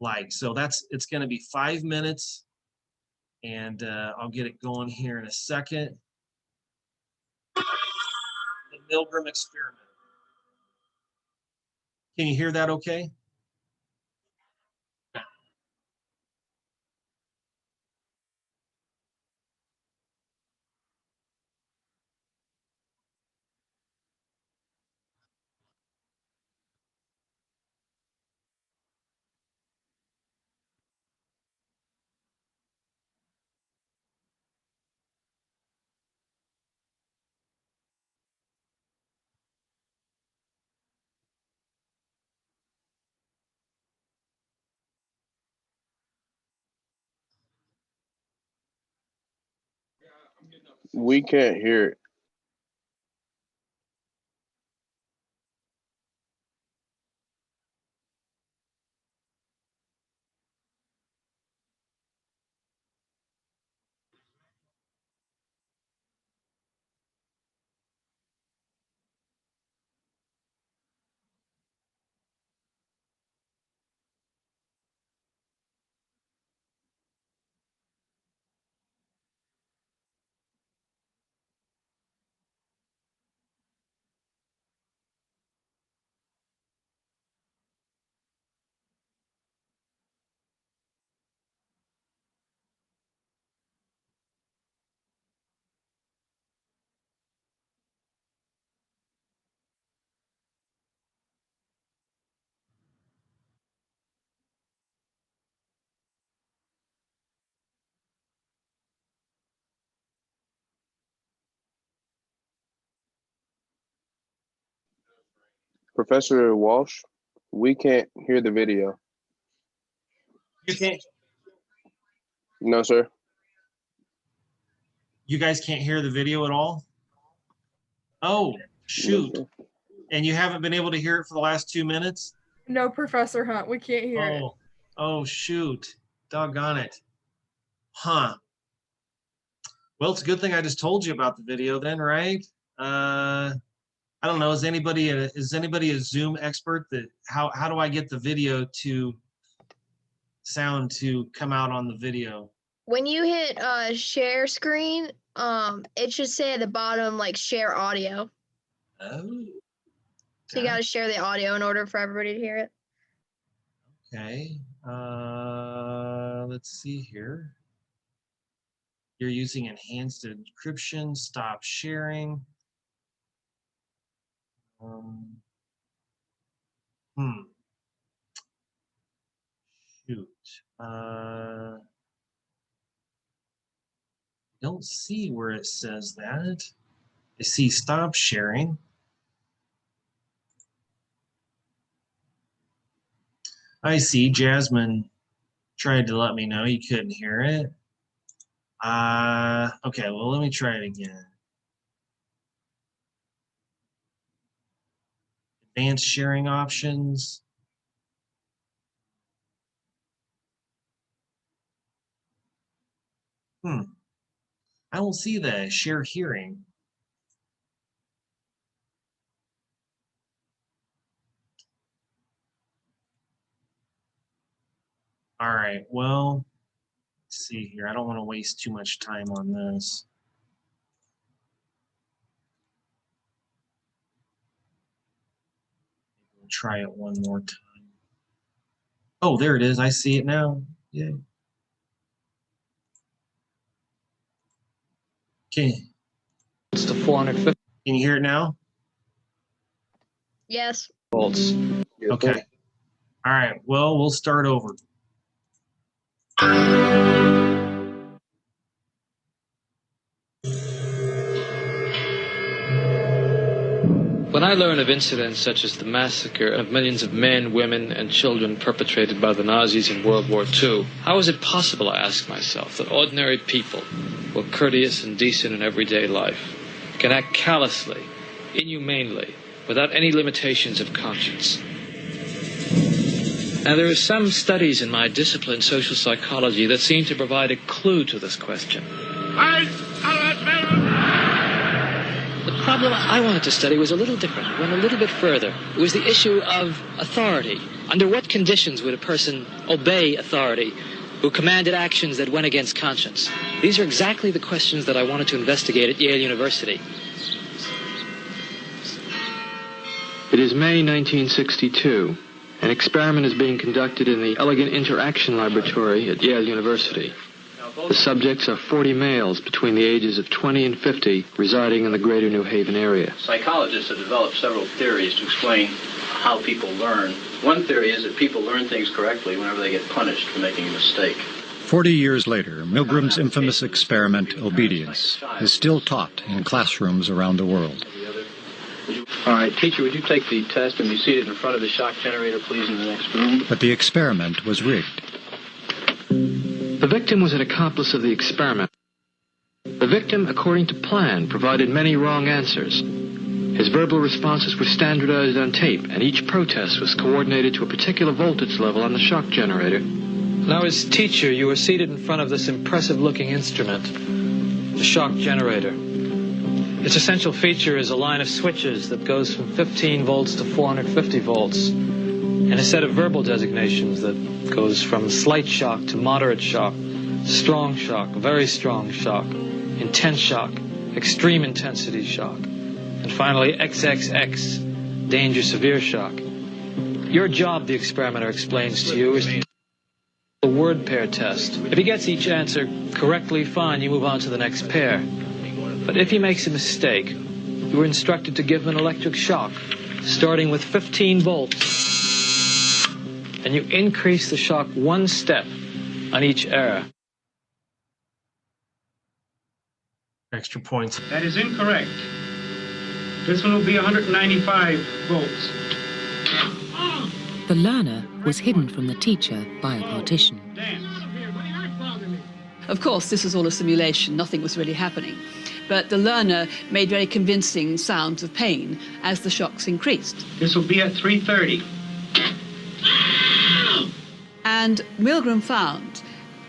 like. So it's going to be 5 minutes, and I'll get it going here in a second. The Milgram Experiment. Can you hear that okay? We can't hear it. Professor Walsh, we can't hear the video. You can't. No, sir. You guys can't hear the video at all? Oh, shoot. No, And you haven't been able to hear it for the last 2 minutes? No, Professor Hunt, we can't hear it. Oh, shoot. Doggone it. Huh. Well, it's a good thing I just told you about the video then, right? I don't know. Is anybody a Zoom expert? How do I get the video to sound to come out on the video? When you hit share screen, it should say at the bottom like share audio. Oh. So you got to share the audio in order for everybody to hear it. Okay. Let's see here. You're using enhanced encryption. Stop sharing. Shoot. Don't see where it says that. I see stop sharing. I see Jasmine tried to let me know you couldn't hear it. Okay, well, let me try it again. Advanced sharing options. I don't see the share hearing. All right, well, let's see here. I don't want to waste too much time on this. We'll try it one more time. Oh, there it is. I see it now. Yeah. Okay. It's the 450 Can you hear it now? Yes. volts. Okay. All right. Well, we'll start over. When I learn of incidents such as the massacre of millions of men, women, and children perpetrated by the Nazis in World War II, how is it possible, I ask myself, that ordinary people, who are courteous and decent in everyday life, can act callously, inhumanely, without any limitations of conscience? Now, there are some studies in my discipline, social psychology, that seem to provide a clue to this question. The problem I wanted to study was a little different. It went a little bit further. It was the issue of authority. Under what conditions would a person obey authority who commanded actions that went against conscience? These are exactly the questions that I wanted to investigate at Yale University. It is May 1962. An experiment is being conducted in the Elegant Interaction Laboratory at Yale University. The subjects are 40 males between the ages of 20 and 50 residing in the greater New Haven area. Psychologists have developed several theories to explain how people learn. One theory is that people learn things correctly whenever they get punished for making a mistake. 40 years later, Milgram's infamous experiment, obedience, is still taught in classrooms around the world. All right, teacher, would you take the test and be seated in front of the shock generator, please, in the next room? But the experiment was rigged. The victim was an accomplice of the experiment. The victim, according to plan, provided many wrong answers. His verbal responses were standardized on tape, and each protest was coordinated to a particular voltage level on the shock generator. Now, as teacher, you are seated in front of this impressive-looking instrument, the shock generator. Its essential feature is a line of switches that goes from 15 volts to 450 volts, and a set of verbal designations that goes from slight shock to moderate shock, strong shock, very strong shock, intense shock, extreme intensity shock, and finally XXX, danger severe shock. Your job, the experimenter explains to you, is to a word pair test. If he gets each answer correctly, fine, you move on to the next pair. But if he makes a mistake, you are instructed to give him an electric shock, starting with 15 volts, and you increase the shock one step on each error. Extra points. That is incorrect. This one will be 195 volts. The learner was hidden from the teacher by a partition. Of course, this was all a simulation. Nothing was really happening. But the learner made very convincing sounds of pain as the shocks increased. This will be at 3:30. And Milgram found,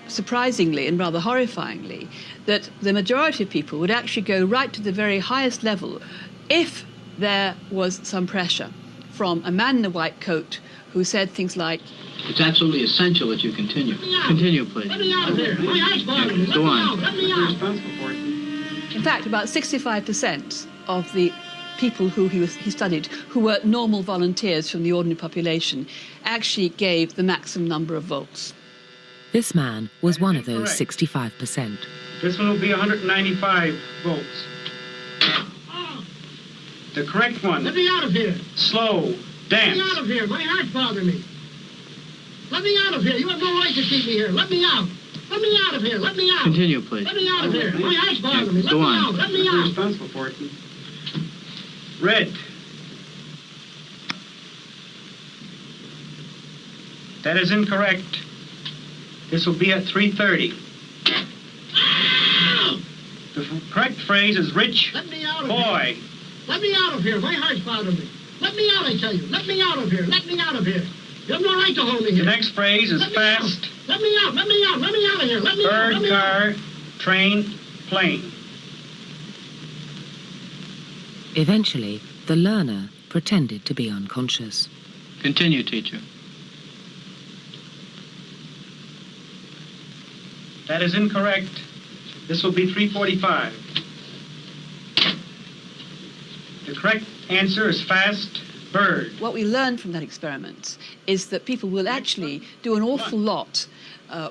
surprisingly and rather horrifyingly, that the majority of people would actually go right to the very highest level if there was some pressure from a man in a white coat who said things like, "It's absolutely essential that you continue. Continue, please. Let me out of here. My eyes bother me. Go on." Let me out. in fact, about 65% of the people who he studied, who were normal volunteers from the ordinary population, actually gave the maximum number of volts. This man was one of those 65%. This one will be 195 volts. The correct one. Let me out of here. Slow. Dance. Let me out of here. My heart's bothering me. Let me out of here. You have no right to keep me here. Let me out. Let me out of here. Let me out. Continue, please. Let me out of here. My heart's bothering me. Let Go me on. out. Let me out. Responsible for it. Red. That is incorrect. This will be at 3:30. The correct phrase is rich boy. Let me out of here. My heart's bothering me. Let me out, I tell you. Let me out of here. Let me out of here. You have no right to hold me here. The next phrase is fast. Let me out. Let me out. Let me out of here. Let me out. Bird, car, train, plane. Eventually, the learner pretended to be unconscious. Continue, teacher. That is incorrect. This will be 3:45. The correct answer is fast bird. What we learned from that experiment is that people will actually do an awful lot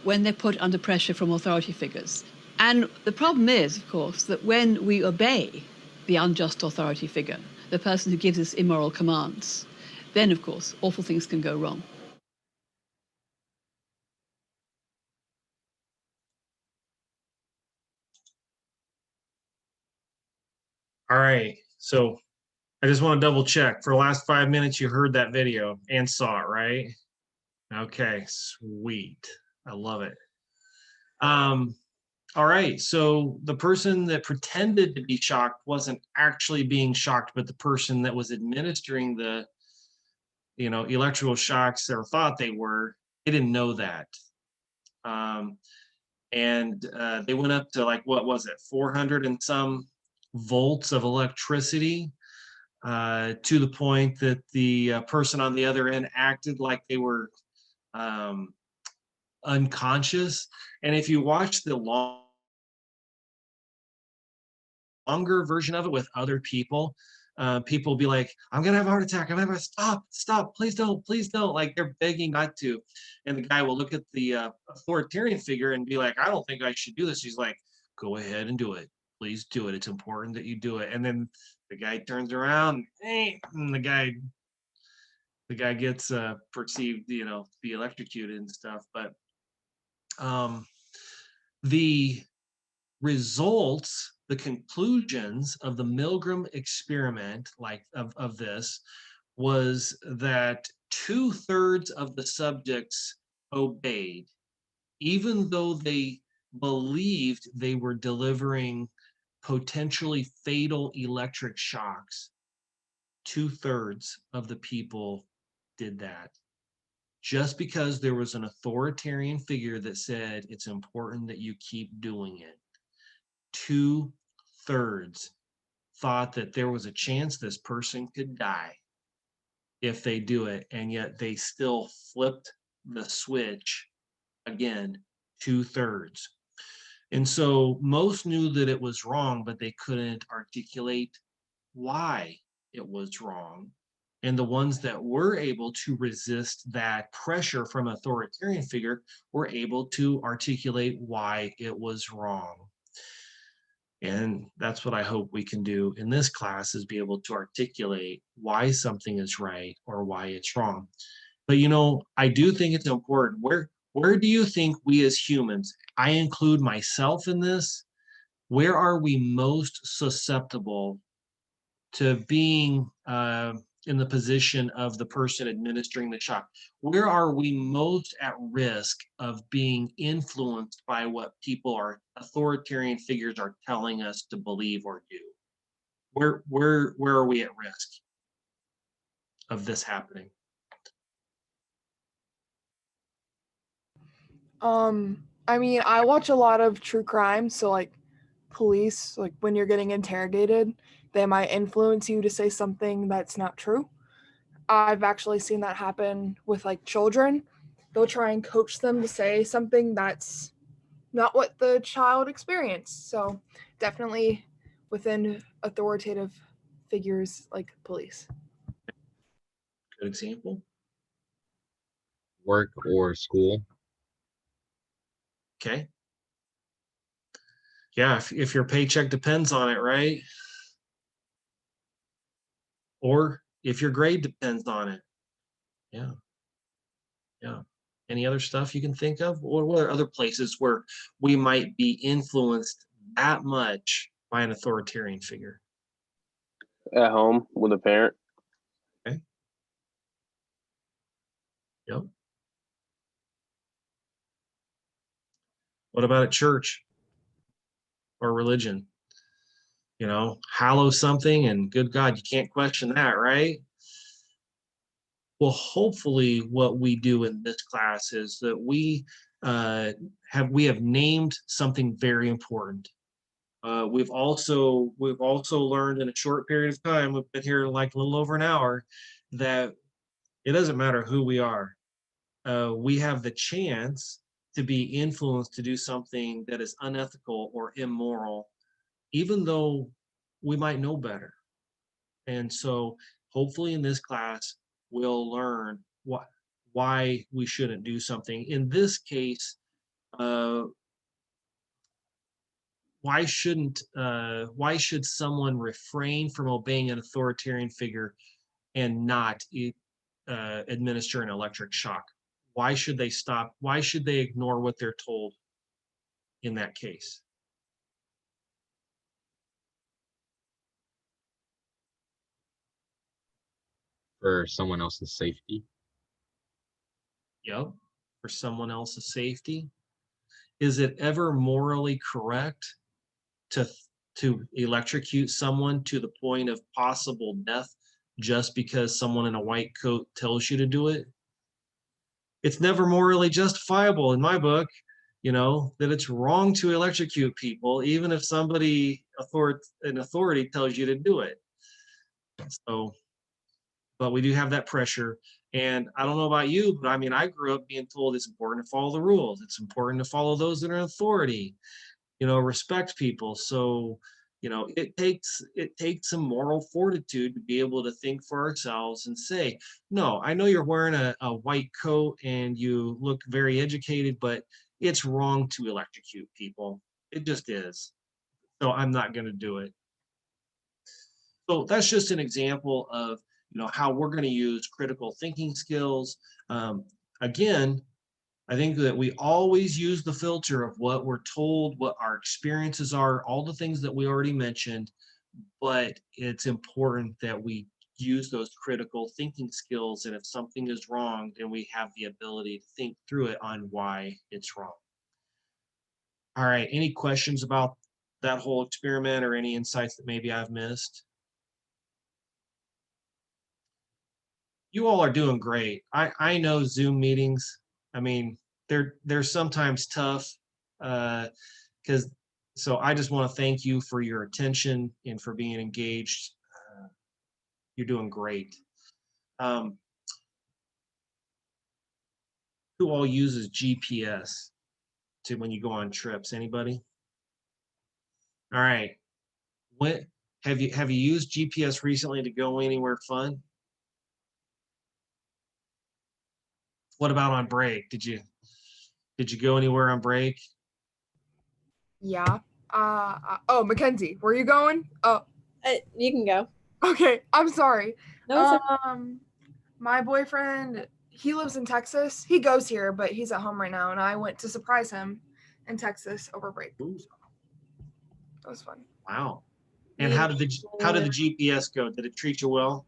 when they're put under pressure from authority figures. And the problem is, of course, that when we obey the unjust authority figure, the person who gives us immoral commands, then, of course, awful things can go wrong. All right, so I just want to double check. For the last 5 minutes, you heard that video and saw it, right? Okay, sweet. I love it. All right, so the person that pretended to be shocked wasn't actually being shocked, but the person that was administering the, electrical shocks or thought they were, they didn't know that. And they went up to like, what was it, 400 and some volts of electricity, to the point that the person on the other end acted like they were unconscious. And if you watch the longer version of it with other people, people will be like, "I'm gonna have a heart attack. I'm gonna have a stop, please don't, like they're begging not to. And the guy will look at the authoritarian figure and be like, "I don't think I should do this." He's like, "Go ahead and do it. Please do it. It's important that you do it." And then the guy turns around, and the guy gets perceived, to be electrocuted and stuff. But the results, the conclusions of the Milgram experiment, of this, was that 2/3 of the subjects obeyed, even though they believed they were delivering potentially fatal electric shocks. 2/3 of the people did that. Just because there was an authoritarian figure that said it's important that you keep doing it. 2/3 thought that there was a chance this person could die if they do it, and yet they still flipped the switch again. 2/3. And so most knew that it was wrong, but they couldn't articulate why it was wrong. And the ones that were able to resist that pressure from an authoritarian figure were able to articulate why it was wrong. And that's what I hope we can do in this class, is be able to articulate why something is right or why it's wrong. But you know, I do think it's important. Where do you think we as humans, I include myself in this, where are we most susceptible to being in the position of the person administering the shock? Where are we most at risk of being influenced by what people are, authoritarian figures are telling us to believe or do? Where are we at risk of this happening? I mean, I watch a lot of true crime, so like police, like when you're getting interrogated, they might influence you to say something that's not true. I've actually seen that happen with like children. They'll try and coach them to say something that's not what the child experienced. So definitely within authoritative figures like police. Good example. Work or school. Okay. Yeah, if your paycheck depends on it, right? Or if your grade depends on it. Yeah. Yeah. Any other stuff you can think of? Or what are other places where we might be influenced that much by an authoritarian figure? At home with a parent. Okay. Yep. What about at church or religion? You know, hallow something and good God, you can't question that, right? Well, hopefully what we do in this class is that we have named something very important. We've also learned in a short period of time, we've been here like a little over an hour, that it doesn't matter who we are. We have the chance to be influenced to do something that is unethical or immoral, even though we might know better. And so hopefully in this class, we'll learn why we shouldn't do something. In this case, why should someone refrain from obeying an authoritarian figure and not administer an electric shock? Why should they stop? Why should they ignore what they're told in that case? For someone else's safety. Yep, for someone else's safety. Is it ever morally correct to electrocute someone to the point of possible death just because someone in a white coat tells you to do it? It's never morally justifiable in my book, you know, that it's wrong to electrocute people, even if somebody an authority tells you to do it. So, but we do have that pressure. And I don't know about you, but I mean, I grew up being told it's important to follow the rules. It's important to follow those that are in authority, you know, respect people. So, you know, it takes some moral fortitude to be able to think for ourselves and say, no, I know you're wearing a white coat and you look very educated, but it's wrong to electrocute people. It just is. So I'm not going to do it. So that's just an example of, you know, how we're going to use critical thinking skills. Again, I think that we always use the filter of what we're told, what our experiences are, all the things that we already mentioned, but it's important that we use those critical thinking skills. And if something is wrong, then we have the ability to think through it on why it's wrong. All right, any questions about that whole experiment or any insights that maybe I've missed? You all are doing great. I know Zoom meetings, I mean, they're sometimes tough, because so I just want to thank you for your attention and for being engaged. You're doing great. Who all uses GPS to when you go on trips? Anybody? All right. When have you used GPS recently to go anywhere fun? What about on break? Did you go anywhere on break? Yeah. Oh, Mackenzie, where are you going? Oh, You can go. okay. I'm sorry. No, it's okay. My boyfriend, he lives in Texas. He goes here, but he's at home right now, and I went to surprise him in Texas over break. So that was fun. Wow. And how did the GPS go? Did it treat you well?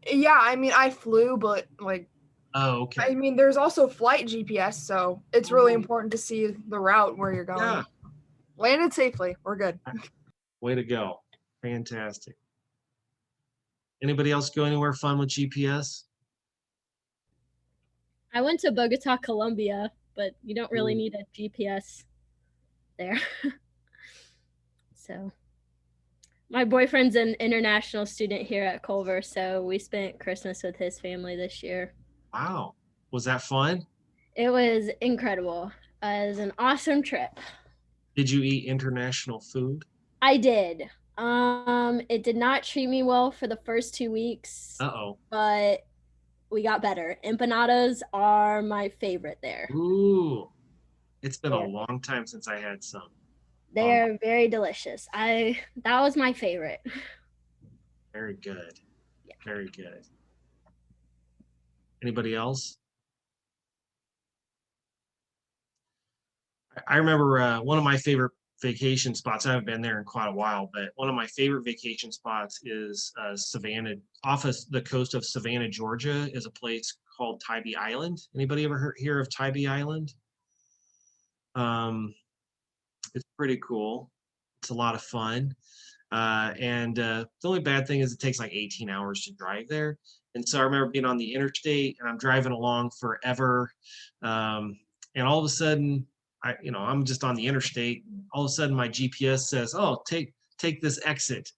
Yeah, I mean, I flew, but like, oh, okay. I mean, there's also flight GPS, so it's really important to see the route where you're going. Yeah. Landed safely. We're good. Way to go. Fantastic. Anybody else go anywhere fun with GPS? I went to Bogota, Colombia, but you don't really need a GPS there. So my boyfriend's an international student here at Culver, so we spent Christmas with his family this year. Wow. Was that fun? It was incredible. It was an awesome trip. Did you eat international food? I did. It did not treat me well for the first 2 weeks. Uh-oh. But we got better. Empanadas are my favorite there. Ooh. It's been a long time since I had some. They're very delicious. That was my favorite. Very good. Yeah. Very good. Anybody else? I remember one of my favorite vacation spots. I haven't been there in quite a while, but one of my favorite vacation spots is Savannah, off of the coast of Savannah, Georgia, is a place called Tybee Island. Anybody ever hear of Tybee Island? It's pretty cool. It's a lot of fun. And the only bad thing is it takes like 18 hours to drive there. And so I remember being on the interstate and I'm driving along forever. And all of a sudden, I'm just on the interstate. All of a sudden my GPS says, oh, take this exit.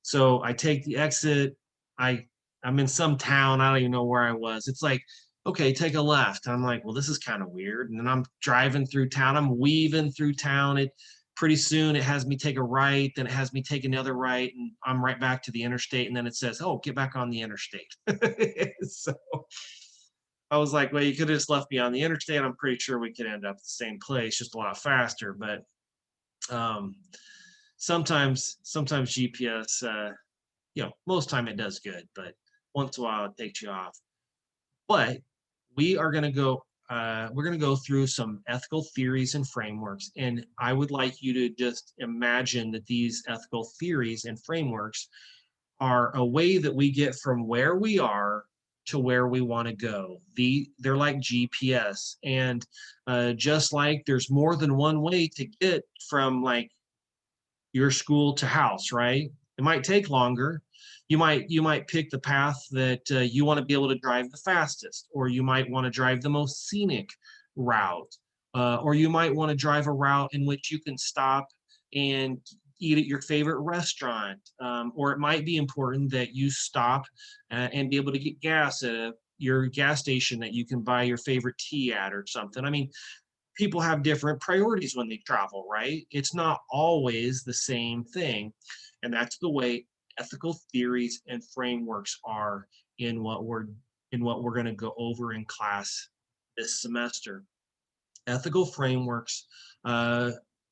So I take the exit. I'm in some town. I don't even know where I was. It's like, okay, take a left. I'm like, well, this is kind of weird. And then I'm driving through town. I'm weaving through town. Pretty soon it has me take a right, then it has me take another right, and I'm right back to the interstate. And then it says, oh, get back on the interstate. So I was like, well, you could have just left me on the interstate. I'm pretty sure we could end up at the same place, just a lot faster. But sometimes GPS, most time it does good, but once in a while it takes you off. But we are going to go, we're going to go through some ethical theories and frameworks. And I would like you to just imagine that these ethical theories and frameworks are a way that we get from where we are to where we want to go. They're like GPS. And just like there's more than one way to get from like your school to house, right? It might take longer. You might pick the path that you want to be able to drive the fastest, or you might want to drive the most scenic route, or you might want to drive a route in which you can stop and eat at your favorite restaurant, or it might be important that you stop and be able to get gas at your gas station that you can buy your favorite tea at or something. I mean, people have different priorities when they travel, right? It's not always the same thing, and that's the way ethical theories and frameworks are in what we're going to go over in class this semester. Ethical frameworks,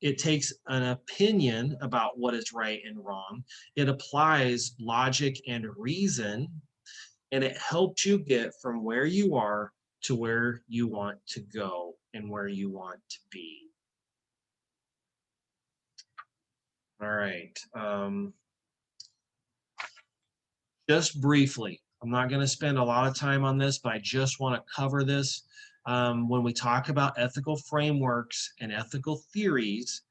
it takes an opinion about what is right and wrong. It applies logic and reason, and it helps you get from where you are to where you want to go and where you want to be. All right. Just briefly, I'm not going to spend a lot of time on this, but I just want to cover this. when we talk about ethical frameworks and ethical theories,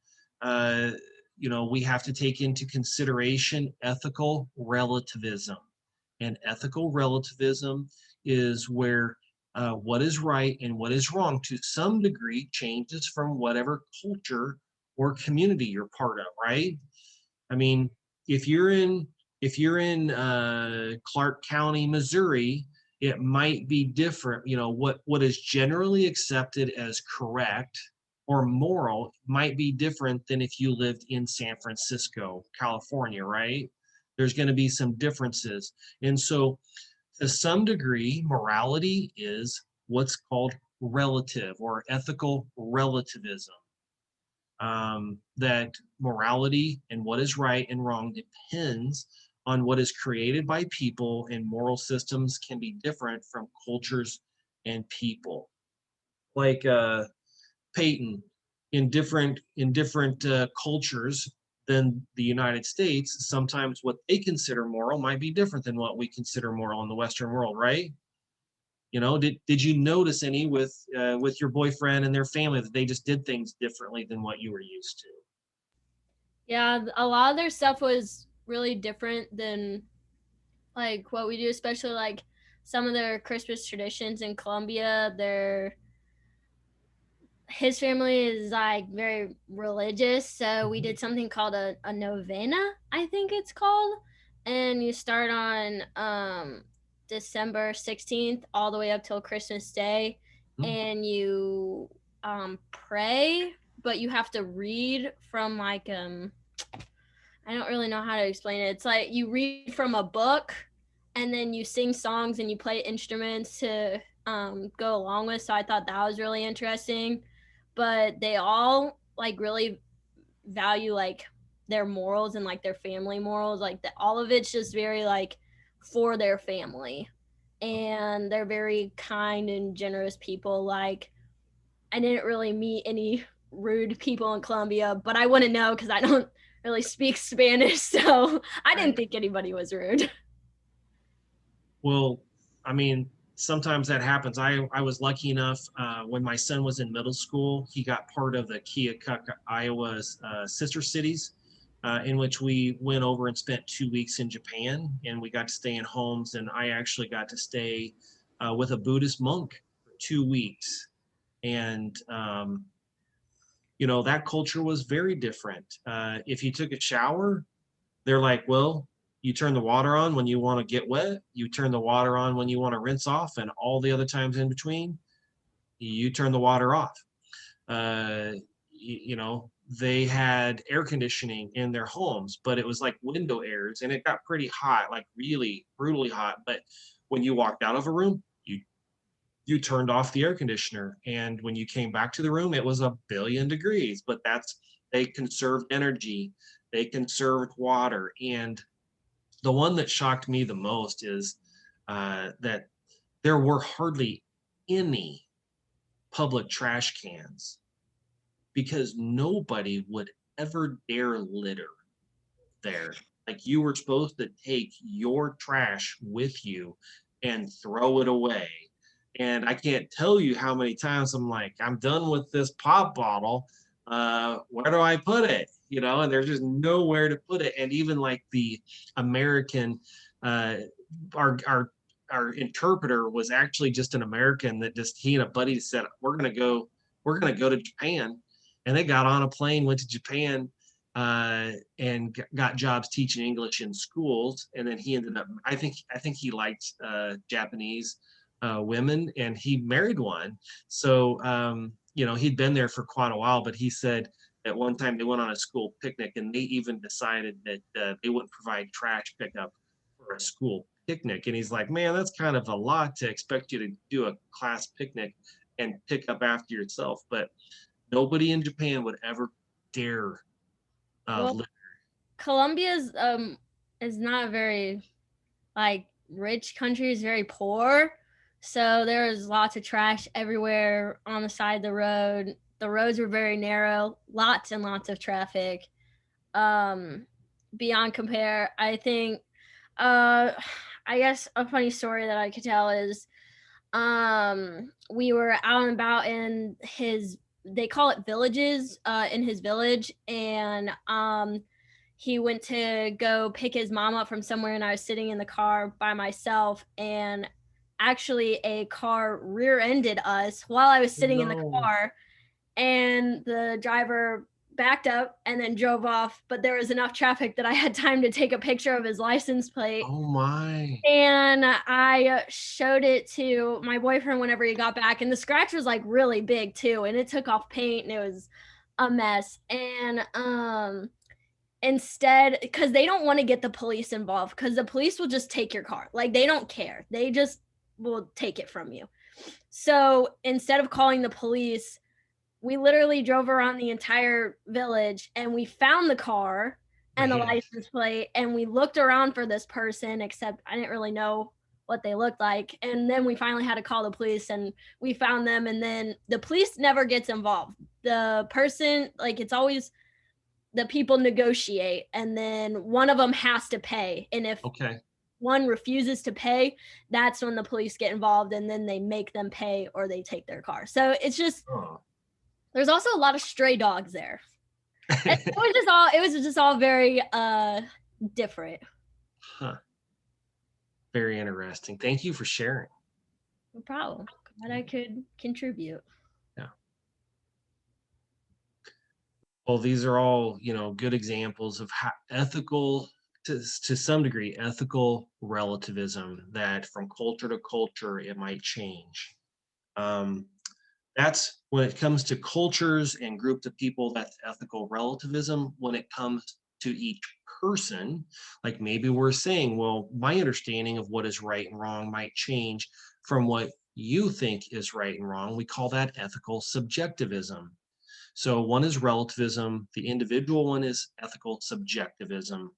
we have to take into consideration ethical relativism. And ethical relativism is where what is right and what is wrong to some degree changes from whatever culture or community you're part of, right? I mean, if you're in Clark County, Missouri, it might be different. What is generally accepted as correct or moral might be different than if you lived in San Francisco, California, right? There's going to be some differences. And so to some degree, morality is what's called relative or ethical relativism. That morality and what is right and wrong depends on what is created by people, and moral systems can be different from cultures and people. Like Peyton, in different cultures than the United States, sometimes what they consider moral might be different than what we consider moral in the Western world, right? Did you notice any with your boyfriend and their family that they just did things differently than what you were used to? Yeah, a lot of their stuff was really different than like what we do, especially like some of their Christmas traditions in Colombia. His family is like very religious, so we did something called a novena, I think it's called, and you start on December 16th all the way up till Christmas Day, and you pray, but you have to read from like I don't really know how to explain it. It's like you read from a book, and then you sing songs and you play instruments to go along with. So I thought that was really interesting. But they all like really value like their morals and like their family morals. Like all of it's just very like for their family, and they're very kind and generous people. Like I didn't really meet any rude people in Colombia, but I wouldn't know because I don't really speak Spanish, so I didn't think anybody was rude. Well, I mean, sometimes that happens. I was lucky enough when my son was in middle school, he got part of the Keokuk, Iowa's sister cities, in which we went over and spent 2 weeks in Japan, and we got to stay in homes, and I actually got to stay with a Buddhist monk for 2 weeks. And that culture was very different. If you took a shower, they're like, well, you turn the water on when you want to get wet, you turn the water on when you want to rinse off, and all the other times in between, you turn the water off. They had air conditioning in their homes, but it was like window airs, and it got pretty hot, like really brutally hot. But when you walked out of a room, you turned off the air conditioner, and when you came back to the room, it was 1,000,000,000 degrees. But they conserved energy, they conserved water. And the one that shocked me the most is that there were hardly any public trash cans, because nobody would ever dare litter there. Like, you were supposed to take your trash with you and throw it away. And I can't tell you how many times I'm like, I'm done with this pop bottle. Where do I put it? And there's just nowhere to put it. And even like the American, our interpreter was actually just an American that he and a buddy said, we're gonna go to Japan. And they got on a plane, went to Japan, and got jobs teaching English in schools. And then he ended up, I think he liked Japanese women, and he married one. So he'd been there for quite a while, but he said at one time they went on a school picnic, and they even decided that they wouldn't provide trash pickup for a school picnic. And he's like, man, that's kind of a lot to expect you to do a class picnic and pick up after yourself. But nobody in Japan would ever dare litter. Colombia is not a very like rich country, is very poor. So there was lots of trash everywhere on the side of the road. The roads were very narrow, lots and lots of traffic. Beyond compare, I think, I guess a funny story that I could tell is we were out and about in they call it villages, in his village, and he went to go pick his mom up from somewhere, and I was sitting in the car by myself, and actually a car rear-ended us while I was sitting in the car, and the driver backed up and then drove off, but there was enough traffic that I had time to take a picture of his license plate. Oh my. And I showed it to my boyfriend whenever he got back, and the scratch was like really big too, and it took off paint, and it was a mess. And instead, because they don't want to get the police involved, because the police will just take your car. Like, they don't care. They just will take it from you. So instead of calling the police, we literally drove around the entire village, and we found the car and the license plate, and we looked around for this person, except I didn't really know what they looked like. And then we finally had to call the police, and we found them. And then the police never gets involved. The person, like, it's always the people negotiate, and then one of them has to pay. And if one refuses to pay, that's when the police get involved, and then they make them pay or they take their car. So it's just, there's also a lot of stray dogs there. It was just all very different. Huh. Very interesting. Thank you for sharing. No problem. Glad I could contribute. Yeah. Well, these are all, good examples of how ethical, to some degree, ethical relativism, that from culture to culture, it might change. That's when it comes to cultures and groups of people, that's ethical relativism. When it comes to each person, like maybe we're saying, well, my understanding of what is right and wrong might change from what you think is right and wrong. We call that ethical subjectivism. So one is relativism, the individual one is ethical subjectivism,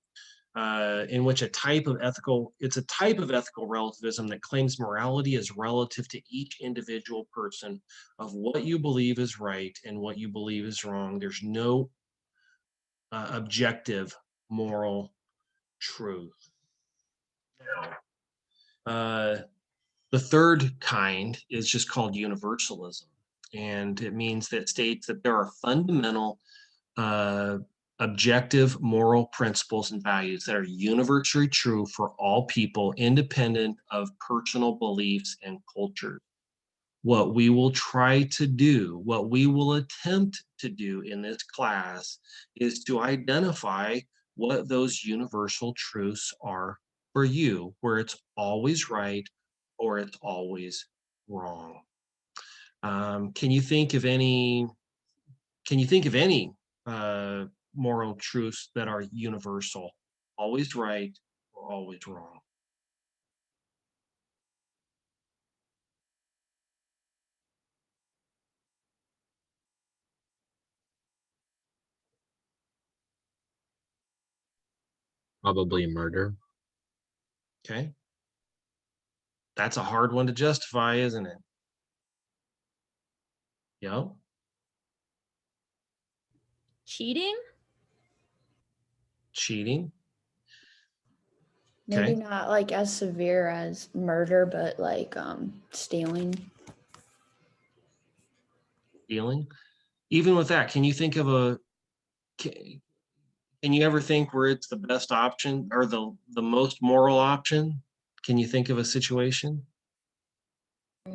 in which it's a type of ethical relativism that claims morality is relative to each individual person of what you believe is right and what you believe is wrong. There's no objective moral truth. The third kind is just called universalism, and it means that it states that there are fundamental objective moral principles and values that are universally true for all people, independent of personal beliefs and cultures. What we will try to do, what we will attempt to do in this class, is to identify what those universal truths are for you, where it's always right or it's always wrong. Can you think of any moral truths that are universal, always right or always wrong? Probably murder. Okay. That's a hard one to justify, isn't it? Yeah. Cheating? Cheating. Maybe not like as severe as murder, but like stealing. Stealing. Even with that, can you think of can you ever think where it's the best option or the most moral option? Can you think of a situation? I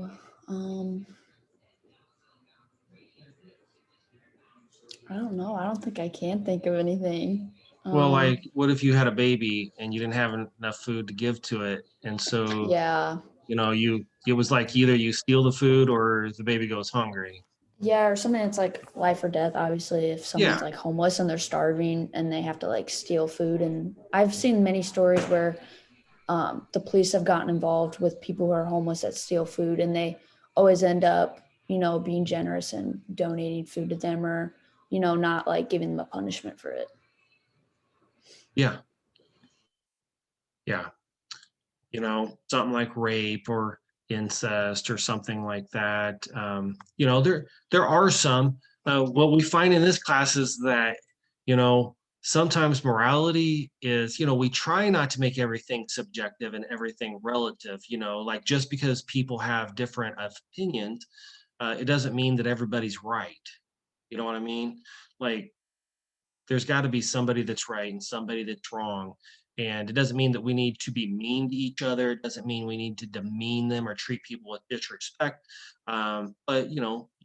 don't know. I don't think I can think of anything. Well, like, what if you had a baby and you didn't have enough food to give to it, and so it was like either you steal the food or the baby goes hungry. Yeah, or something that's like life or death, obviously, if someone's like homeless and they're starving and they have to like steal food. And I've seen many stories where the police have gotten involved with people who are homeless that steal food, and they always end up, being generous and donating food to them, or, not like giving them a punishment for it. Yeah. Yeah. Something like rape or incest or something like that. There are some. What we find in this class is that, sometimes morality is, we try not to make everything subjective and everything relative, like just because people have different opinions, it doesn't mean that everybody's right. You know what I mean? Like, there's got to be somebody that's right and somebody that's wrong. And it doesn't mean that we need to be mean to each other. It doesn't mean we need to demean them or treat people with disrespect. But,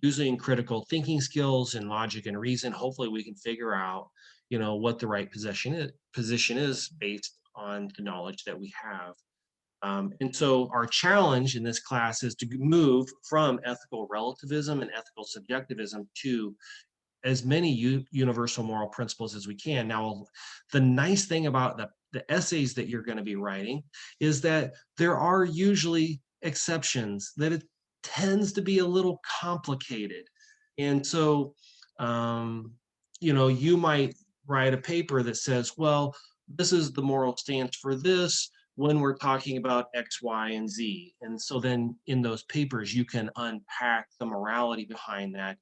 using critical thinking skills and logic and reason, hopefully we can figure out, what the right position is based on the knowledge that we have. And so our challenge in this class is to move from ethical relativism and ethical subjectivism to as many universal moral principles as we can. Now, the nice thing about the essays that you're going to be writing is that there are usually exceptions, that it tends to be a little complicated. And so, you might write a paper that says, well, this is the moral stance for this when we're talking about X, Y, and Z. And so then in those papers, you can unpack the morality behind that,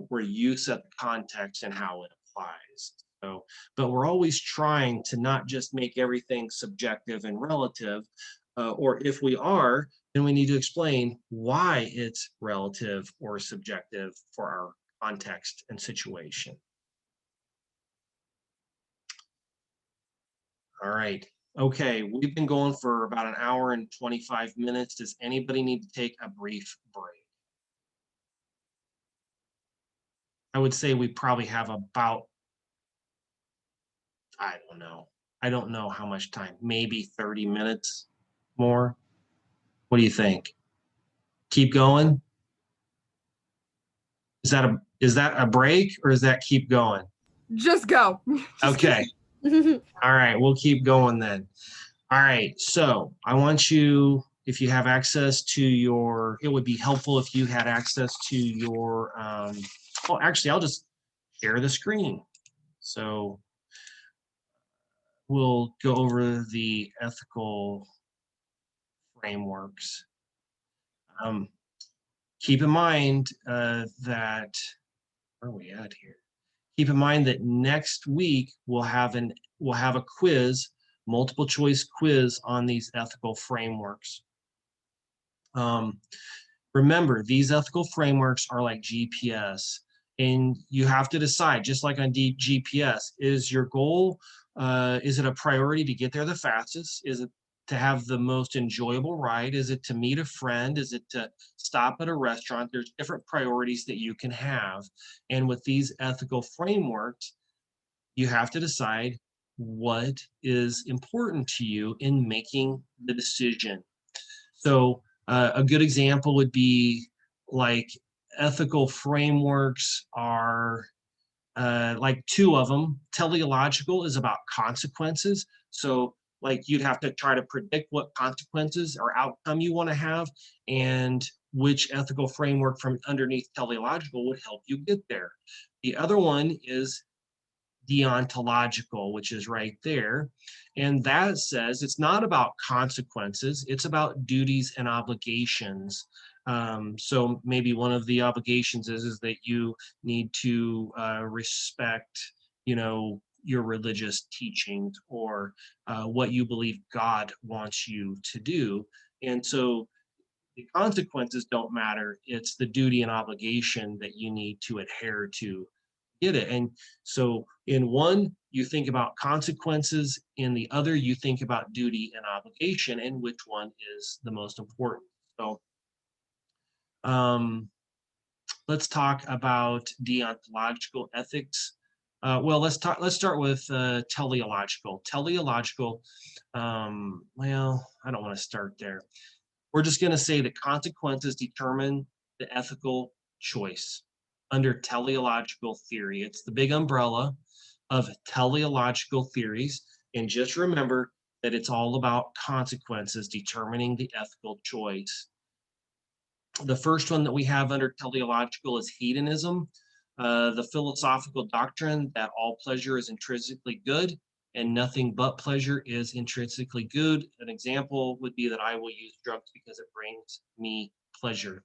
where you set the context and how it applies. So, but we're always trying to not just make everything subjective and relative, or if we are, then we need to explain why it's relative or subjective for our context and situation. All right. Okay, we've been going for about an hour and 25 minutes. Does anybody need to take a brief break? I would say we probably have about, I don't know how much time, maybe 30 minutes more. What do you think? Keep going? Is that a break or is that keep going? Just go. Okay. All right, we'll keep going then. All right, so I want you, if you have access to it would be helpful if you had access to your, actually, I'll just share the screen. So we'll go over the ethical frameworks. Keep in mind that, where are we at here? Keep in mind that next week we'll have a quiz, multiple choice quiz on these ethical frameworks. Remember, these ethical frameworks are like GPS, and you have to decide, just like on GPS, is your goal, is it a priority to get there the fastest? Is it to have the most enjoyable ride? Is it to meet a friend? Is it to stop at a restaurant? There's different priorities that you can have. And with these ethical frameworks, you have to decide what is important to you in making the decision. So a good example would be like ethical frameworks are like two of them. Teleological is about consequences. So like you'd have to try to predict what consequences or outcome you want to have and which ethical framework from underneath teleological would help you get there. The other one is deontological, which is right there. And that says it's not about consequences, it's about duties and obligations. So maybe one of the obligations is that you need to respect, your religious teachings or what you believe God wants you to do. And so the consequences don't matter. It's the duty and obligation that you need to adhere to get it. And so in one, you think about consequences. In the other, you think about duty and obligation and which one is the most important. So let's talk about deontological ethics. Well, let's start with teleological. Teleological, well, I don't want to start there. We're just going to say the consequences determine the ethical choice under teleological theory. It's the big umbrella of teleological theories. And just remember that it's all about consequences determining the ethical choice. The first one that we have under teleological is hedonism, the philosophical doctrine that all pleasure is intrinsically good and nothing but pleasure is intrinsically good. An example would be that I will use drugs because it brings me pleasure.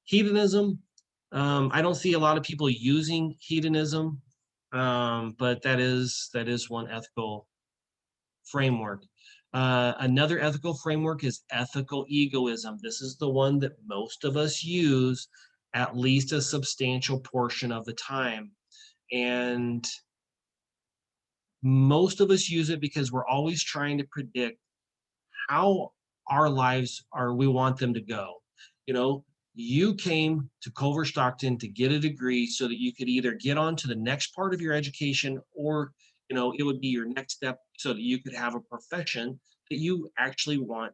Hedonism, I don't see a lot of people using hedonism. But that is one ethical framework. Another ethical framework is ethical egoism. This is the one that most of us use at least a substantial portion of the time. And most of us use it because we're always trying to predict how our lives we want them to go. You know, you came to Culver Stockton to get a degree so that you could either get on to the next part of your education, or, you know, it would be your next step so that you could have a profession that you actually want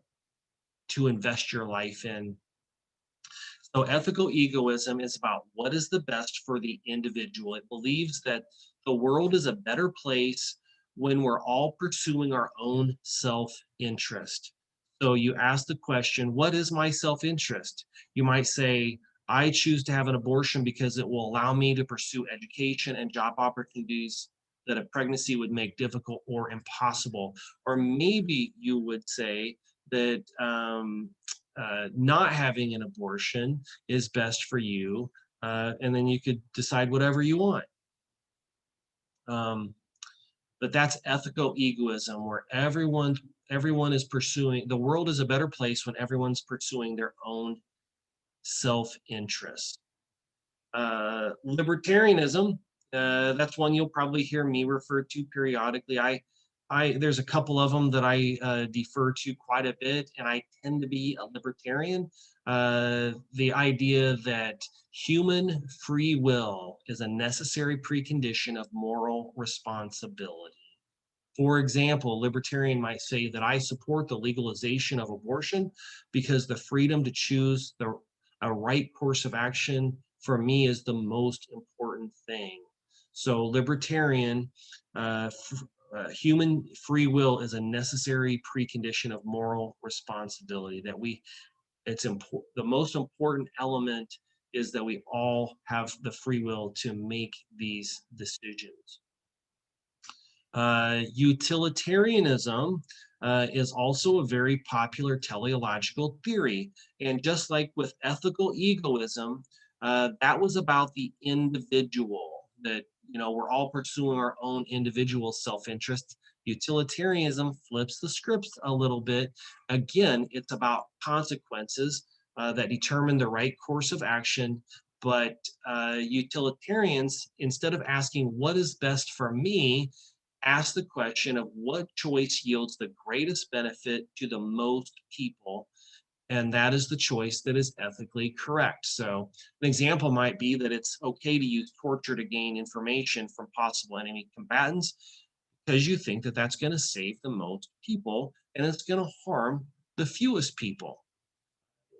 to invest your life in. So ethical egoism is about what is the best for the individual. It believes that the world is a better place when we're all pursuing our own self-interest. So you ask the question, what is my self-interest? You might say, I choose to have an abortion because it will allow me to pursue education and job opportunities that a pregnancy would make difficult or impossible. Or maybe you would say that not having an abortion is best for you, and then you could decide whatever you want. But that's ethical egoism, where everyone is pursuing, the world is a better place when everyone's pursuing their own self-interest. Libertarianism, that's one you'll probably hear me refer to periodically. There's a couple of them that I defer to quite a bit, and I tend to be a libertarian. The idea that human free will is a necessary precondition of moral responsibility. For example, a libertarian might say that I support the legalization of abortion because the freedom to choose a right course of action for me is the most important thing. So libertarian, human free will is a necessary precondition of moral responsibility. The most important element is that we all have the free will to make these decisions. Utilitarianism is also a very popular teleological theory. And just like with ethical egoism, that was about the individual, that, you know, we're all pursuing our own individual self-interest. Utilitarianism flips the scripts a little bit. Again, it's about consequences that determine the right course of action. But utilitarians, instead of asking what is best for me, ask the question of what choice yields the greatest benefit to the most people, and that is the choice that is ethically correct. So an example might be that it's okay to use torture to gain information from possible enemy combatants because you think that that's going to save the most people and it's going to harm the fewest people.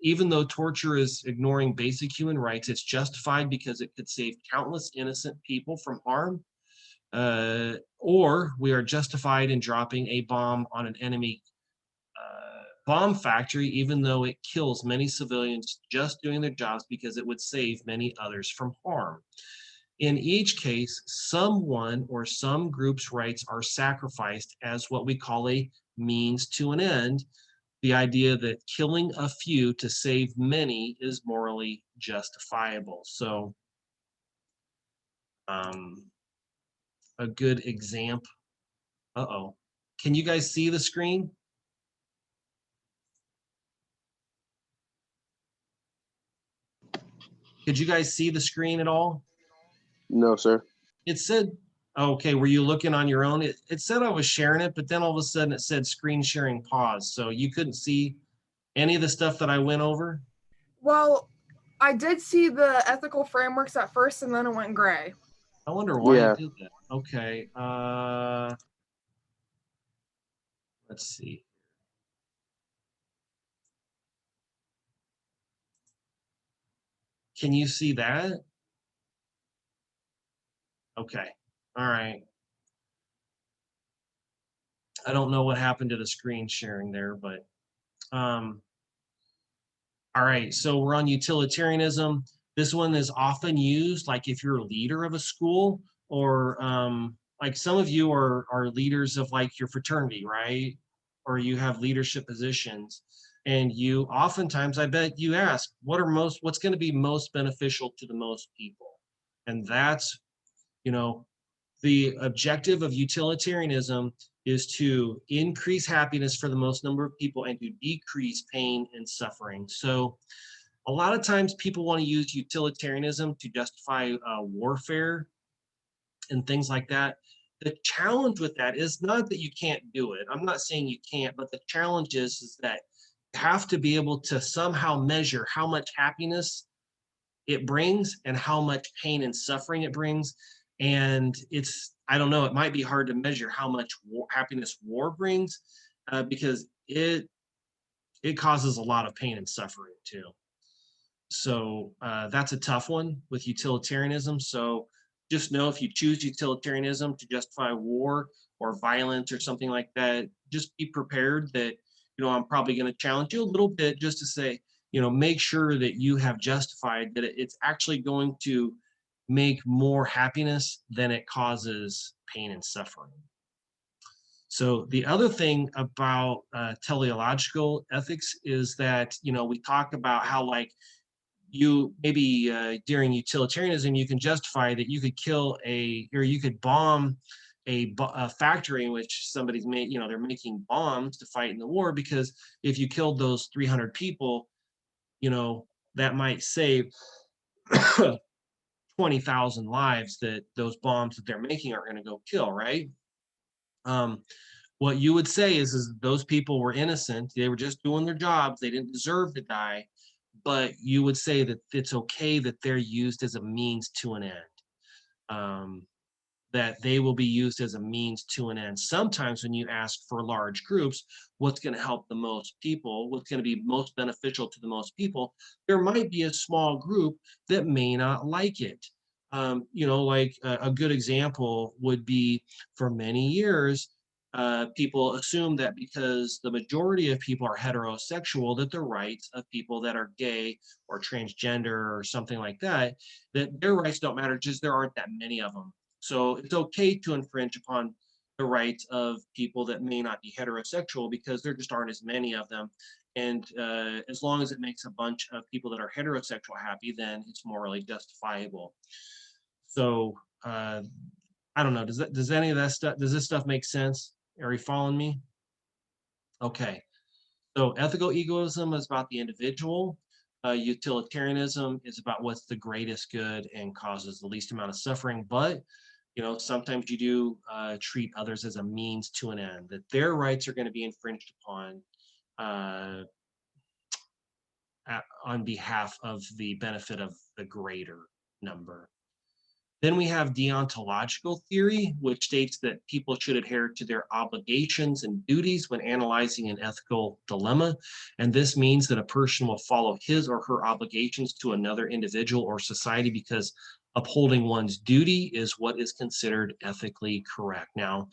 Even though torture is ignoring basic human rights, it's justified because it could save countless innocent people from harm. Or we are justified in dropping a bomb on an enemy bomb factory, even though it kills many civilians just doing their jobs because it would save many others from harm. In each case, someone or some group's rights are sacrificed as what we call a means to an end. The idea that killing a few to save many is morally justifiable. So, a good example. Uh-oh. Can you guys see the screen? Could you guys see the screen at all? No, sir. It said, okay, were you looking on your own? It said I was sharing it, but then all of a sudden it said screen sharing pause. So you couldn't see any of the stuff that I went over? Well, I did see the ethical frameworks at first, and then it went gray. I wonder why Yeah. it did that. Okay. Let's see. Can you see that? Okay. All right. I don't know what happened to the screen sharing there, but all right. So we're on utilitarianism. This one is often used like if you're a leader of a school, or like some of you are leaders of like your fraternity, right? Or you have leadership positions, and you oftentimes, I bet you ask, what's going to be most beneficial to the most people? And that's, you know, The objective of utilitarianism is to increase happiness for the most number of people and to decrease pain and suffering. So a lot of times people want to use utilitarianism to justify warfare and things like that. The challenge with that is not that you can't do it. I'm not saying you can't, but the challenge is that you have to be able to somehow measure how much happiness it brings and how much pain and suffering it brings. And it's, I don't know, it might be hard to measure how much happiness war brings because it causes a lot of pain and suffering too. So that's a tough one with utilitarianism. So just know if you choose utilitarianism to justify war or violence or something like that, just be prepared that, you know, I'm probably going to challenge you a little bit just to say, you know, make sure that you have justified that it's actually going to make more happiness than it causes pain and suffering. So the other thing about teleological ethics is that, you know, we talk about how like you maybe during utilitarianism, you can justify that you could kill or you could bomb a factory in which somebody's made, you know, they're making bombs to fight in the war, because if you killed those 300 people, you know, that might save 20,000 lives that those bombs that they're making are going to go kill, right? What you would say is those people were innocent. They were just doing their jobs. They didn't deserve to die. But you would say that it's okay that they're used as a means to an end, that they will be used as a means to an end. Sometimes when you ask for large groups, what's going to help the most people, what's going to be most beneficial to the most people, there might be a small group that may not like it. You know, like a good example would be for many years, people assume that because the majority of people are heterosexual, that the rights of people that are gay or transgender or something like that, that their rights don't matter, just there aren't that many of them. So it's okay to infringe upon the rights of people that may not be heterosexual because there just aren't as many of them. And as long as it makes a bunch of people that are heterosexual happy, then it's morally justifiable. So I don't know, does any of that stuff, does this stuff make sense? Are you following me? Okay. So ethical egoism is about the individual. Utilitarianism is about what's the greatest good and causes the least amount of suffering. But, you know, sometimes you do treat others as a means to an end, that their rights are going to be infringed upon on behalf of the benefit of the greater number. Then we have deontological theory, which states that people should adhere to their obligations and duties when analyzing an ethical dilemma. And this means that a person will follow his or her obligations to another individual or society because upholding one's duty is what is considered ethically correct. Now,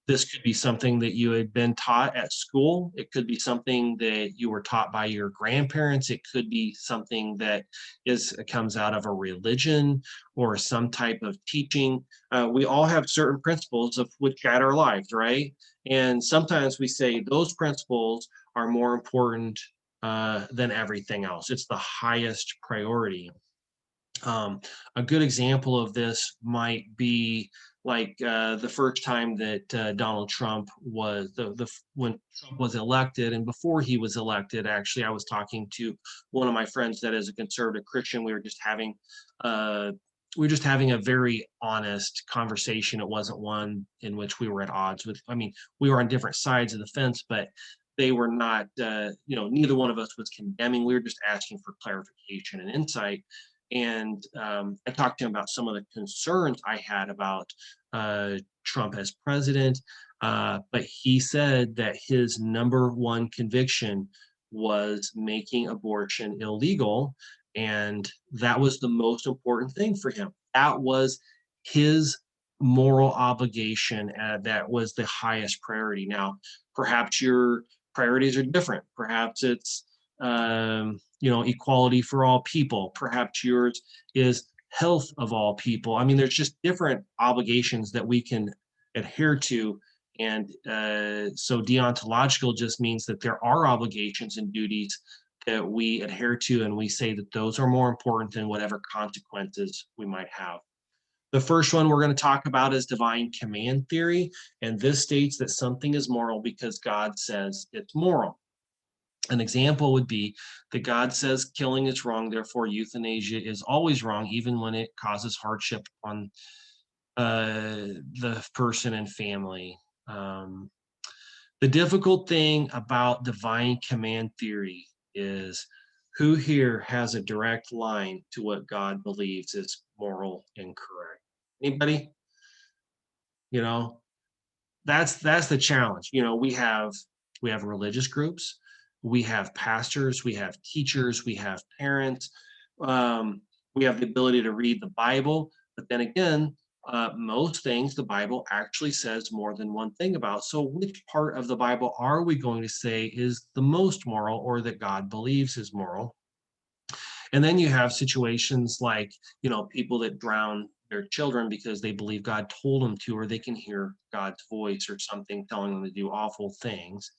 this could be something that you had been taught at school. It could be something that you were taught by your grandparents. It could be something that comes out of a religion or some type of teaching. We all have certain principles of which guide our lives, right? And sometimes we say those principles are more important than everything else. It's the highest priority. A good example of this might be like the first time that Donald Trump was when Trump was elected, and before he was elected, actually, I was talking to one of my friends that is a conservative Christian. We were just having a very honest conversation. It wasn't one in which we were at odds with. I mean, we were on different sides of the fence, but they were not. You know, neither one of us was condemning. We were just asking for clarification and insight. And I talked to him about some of the concerns I had about Trump as president, but he said that his number one conviction was making abortion illegal, and that was the most important thing for him. That was his moral obligation, that was the highest priority. Now, perhaps your priorities are different. Perhaps it's you know, equality for all people. Perhaps yours is health of all people. I mean, there's just different obligations that we can adhere to. And so deontological just means that there are obligations and duties that we adhere to, and we say that those are more important than whatever consequences we might have. The first one we're going to talk about is divine command theory, and this states that something is moral because God says it's moral. An example would be that God says killing is wrong, therefore euthanasia is always wrong, even when it causes hardship on the person and family. The difficult thing about divine command theory is who here has a direct line to what God believes is moral and correct? Anybody? You know, that's the challenge. You know, we have religious groups, we have pastors, we have teachers, we have parents, we have the ability to read the Bible, but then again, most things the Bible actually says more than one thing about. So which part of the Bible are we going to say is the most moral, or that God believes is moral? And then you have situations like, you know, people that drown their children because they believe God told them to, or they can hear God's voice or something telling them to do awful things.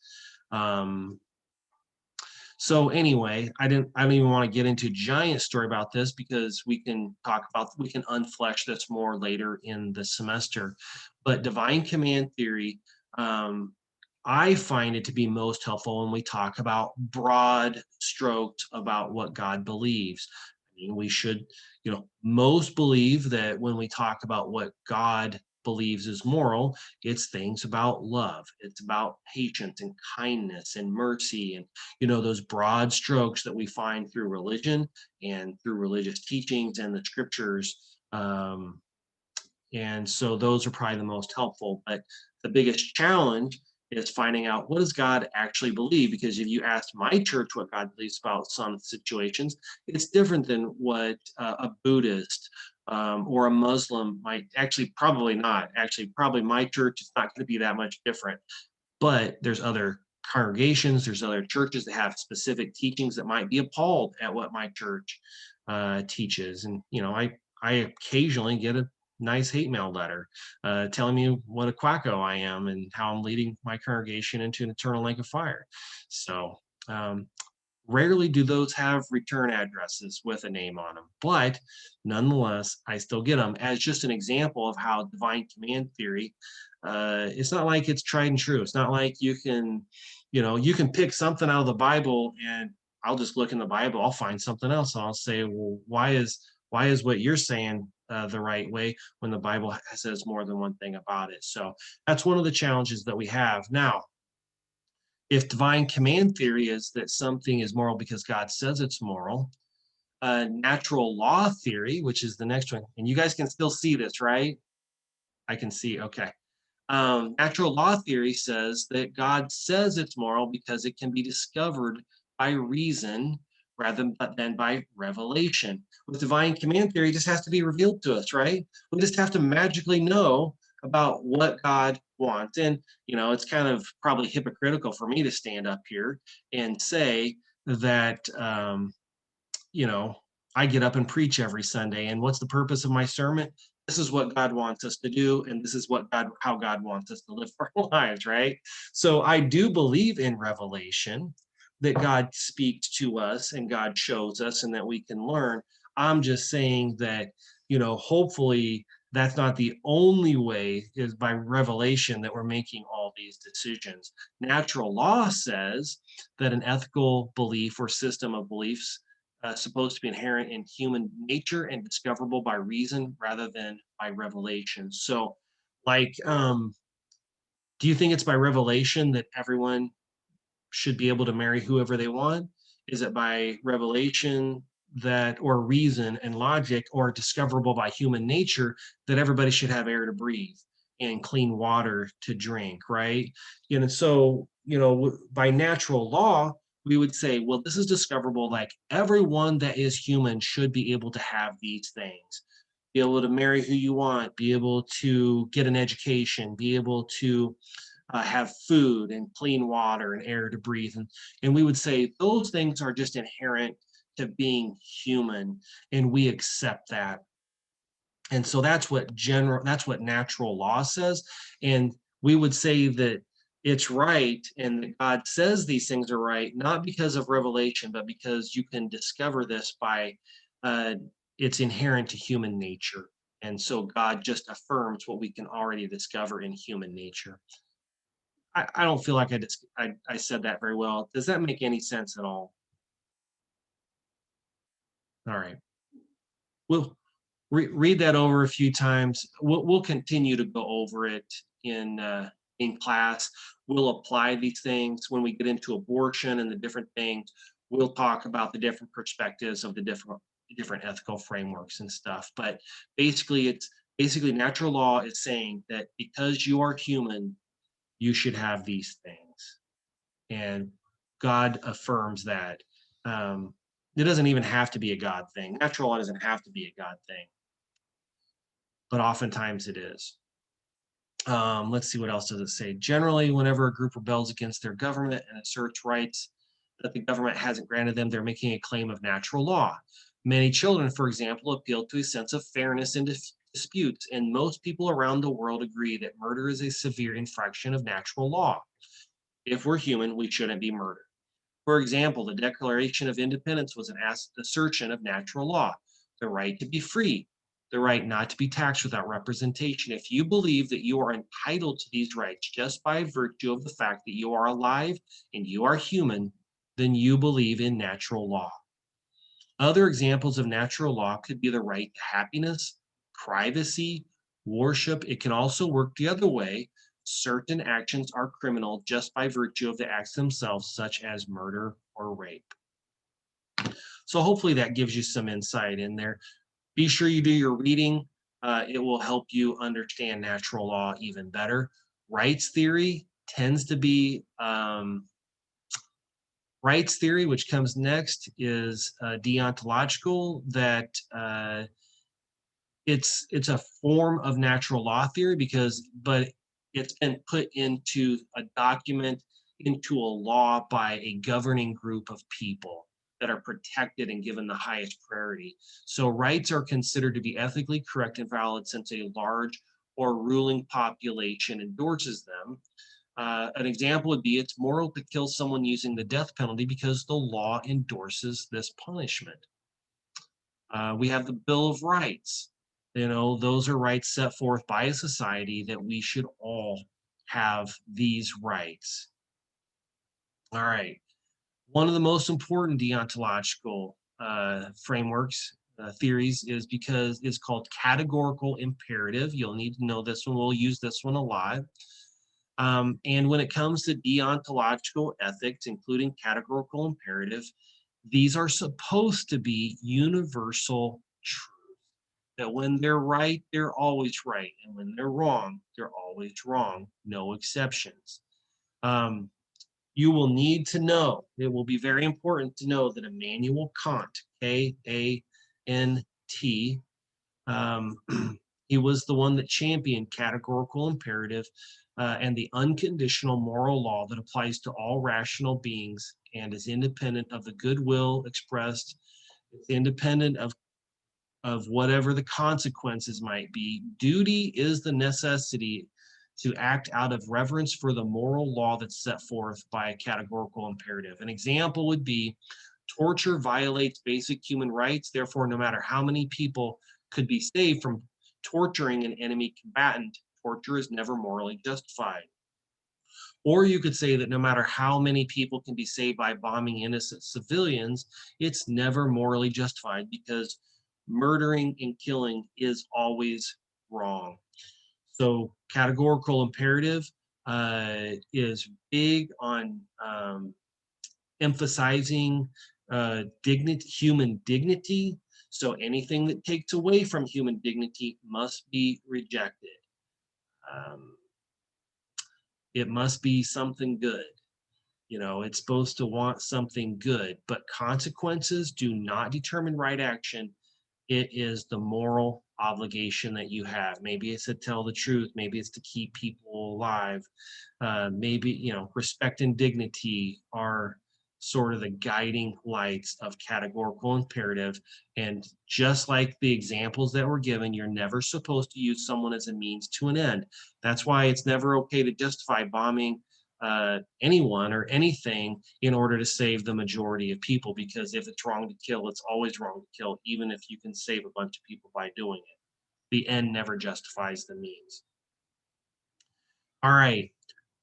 So anyway, I don't even want to get into a giant story about this, because we can unflesh this more later in the semester. But divine command theory, I find it to be most helpful when we talk about broad strokes about what God believes. I mean, we should, you know, most believe that when we talk about what God believes is moral, it's things about love, it's about patience and kindness and mercy, and, you know, those broad strokes that we find through religion and through religious teachings and the scriptures. And so those are probably the most helpful. But the biggest challenge is finding out, what does God actually believe? Because if you asked my church what God believes about some situations, it's different than what a Buddhist or a Muslim might. Actually, probably not. Actually, probably my church is not going to be that much different. But there's other congregations, there's other churches that have specific teachings that might be appalled at what my church teaches. And, you know, I occasionally get a nice hate mail letter telling me what a quacko I am and how I'm leading my congregation into an eternal lake of fire. So rarely do those have return addresses with a name on them, but nonetheless, I still get them as just an example of how divine command theory, it's not like it's tried and true. It's not like you can, you know, you can pick something out of the Bible and I'll just look in the Bible, I'll find something else, and I'll say, well, why is what you're saying the right way when the Bible says more than one thing about it? So that's one of the challenges that we have. Now, if divine command theory is that something is moral because God says it's moral, natural law theory, which is the next one, and you guys can still see this, right? I can see, okay. Natural law theory says that God says it's moral because it can be discovered by reason rather than by revelation. With divine command theory, it just has to be revealed to us, right? We just have to magically know about what God wants. And, you know, it's kind of probably hypocritical for me to stand up here and say that, you know, I get up and preach every Sunday, and what's the purpose of my sermon? This is what God wants us to do, and this is how God wants us to live our lives, right? So I do believe in revelation, that God speaks to us and God shows us and that we can learn. I'm just saying that, you know, hopefully that's not the only way, is by revelation that we're making all these decisions. Natural law says that an ethical belief or system of beliefs supposed to be inherent in human nature and discoverable by reason rather than by revelation. So, like, do you think it's by revelation that everyone should be able to marry whoever they want? Is it by revelation that, or reason and logic, or discoverable by human nature, that everybody should have air to breathe and clean water to drink, right? You know, so, you know, by natural law, we would say, well, this is discoverable, like everyone that is human should be able to have these things, be able to marry who you want, be able to get an education, be able to have food and clean water and air to breathe. And we would say those things are just inherent to being human, and we accept that. And so that's what natural law says. And we would say that it's right and that God says these things are right, not because of revelation, but because you can discover this by it's inherent to human nature. And so God just affirms what we can already discover in human nature. I don't feel like I said that very well. Does that make any sense at all? All right. We'll read that over a few times. We'll continue to go over it in class. We'll apply these things when we get into abortion and the different things. We'll talk about the different perspectives of the different ethical frameworks and stuff. But basically, natural law is saying that because you are human, you should have these things, and God affirms that. It doesn't even have to be a God thing. Natural law doesn't have to be a God thing, but oftentimes it is. Let's see, what else does it say? Generally, whenever a group rebels against their government and asserts rights that the government hasn't granted them, they're making a claim of natural law. Many children, for example, appeal to a sense of fairness in disputes, and most people around the world agree that murder is a severe infraction of natural law. If we're human, we shouldn't be murdered. For example, the Declaration of Independence was an assertion of natural law, the right to be free, the right not to be taxed without representation. If you believe that you are entitled to these rights just by virtue of the fact that you are alive and you are human, then you believe in natural law. Other examples of natural law could be the right to happiness, privacy, worship. It can also work the other way. Certain actions are criminal just by virtue of the acts themselves, such as murder or rape. So hopefully that gives you some insight in there. Be sure you do your reading. It will help you understand natural law even better. Wright's theory tends to be Wright's theory, which comes next, is deontological, that it's a form of natural law theory but it's been put into a document, into a law by a governing group of people that are protected and given the highest priority. So rights are considered to be ethically correct and valid since a large or ruling population endorses them. An example would be it's moral to kill someone using the death penalty because the law endorses this punishment. We have the Bill of Rights. You know, those are rights set forth by a society that we should all have these rights. All right. One of the most important deontological frameworks, theories, is called Categorical Imperative. You'll need to know this one. We'll use this one a lot. And when it comes to deontological ethics, including Categorical Imperative, these are supposed to be universal truths. That when they're right, they're always right. And when they're wrong, they're always wrong. No exceptions. You will need to know, it will be very important to know that Immanuel Kant, K-A-N-T, he was the one that championed categorical imperative and the unconditional moral law that applies to all rational beings and is independent of the goodwill expressed. It's independent of whatever the consequences might be. Duty is the necessity to act out of reverence for the moral law that's set forth by a categorical imperative. An example would be torture violates basic human rights. Therefore, no matter how many people could be saved from torturing an enemy combatant, torture is never morally justified. Or you could say that no matter how many people can be saved by bombing innocent civilians, it's never morally justified because murdering and killing is always wrong. So categorical imperative is big on emphasizing human dignity. So anything that takes away from human dignity must be rejected. It must be something good. You know, it's supposed to want something good, but consequences do not determine right action. It is the moral obligation that you have. Maybe it's to tell the truth. Maybe it's to keep people alive. Maybe, you know, respect and dignity are sort of the guiding lights of categorical imperative. And just like the examples that were given, you're never supposed to use someone as a means to an end. That's why it's never okay to justify bombing anyone or anything in order to save the majority of people, because if it's wrong to kill, it's always wrong to kill, even if you can save a bunch of people by doing it. the end never justifies the means. All right,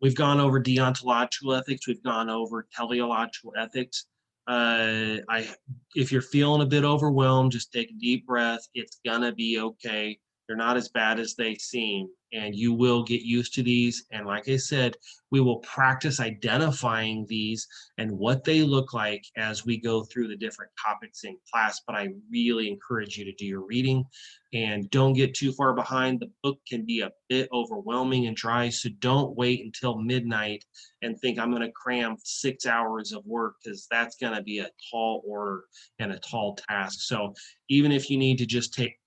we've gone over deontological ethics. We've gone over teleological ethics. If you're feeling a bit overwhelmed, just take a deep breath. It's gonna be okay. They're not as bad as they seem, and you will get used to these. And like I said, we will practice identifying these and what they look like as we go through the different topics in class. But I really encourage you to do your reading and don't get too far behind. The book can be a bit overwhelming and dry, so don't wait until midnight and think I'm going to cram 6 hours of work, because that's going to be a tall order and a tall task. So even if you need to just take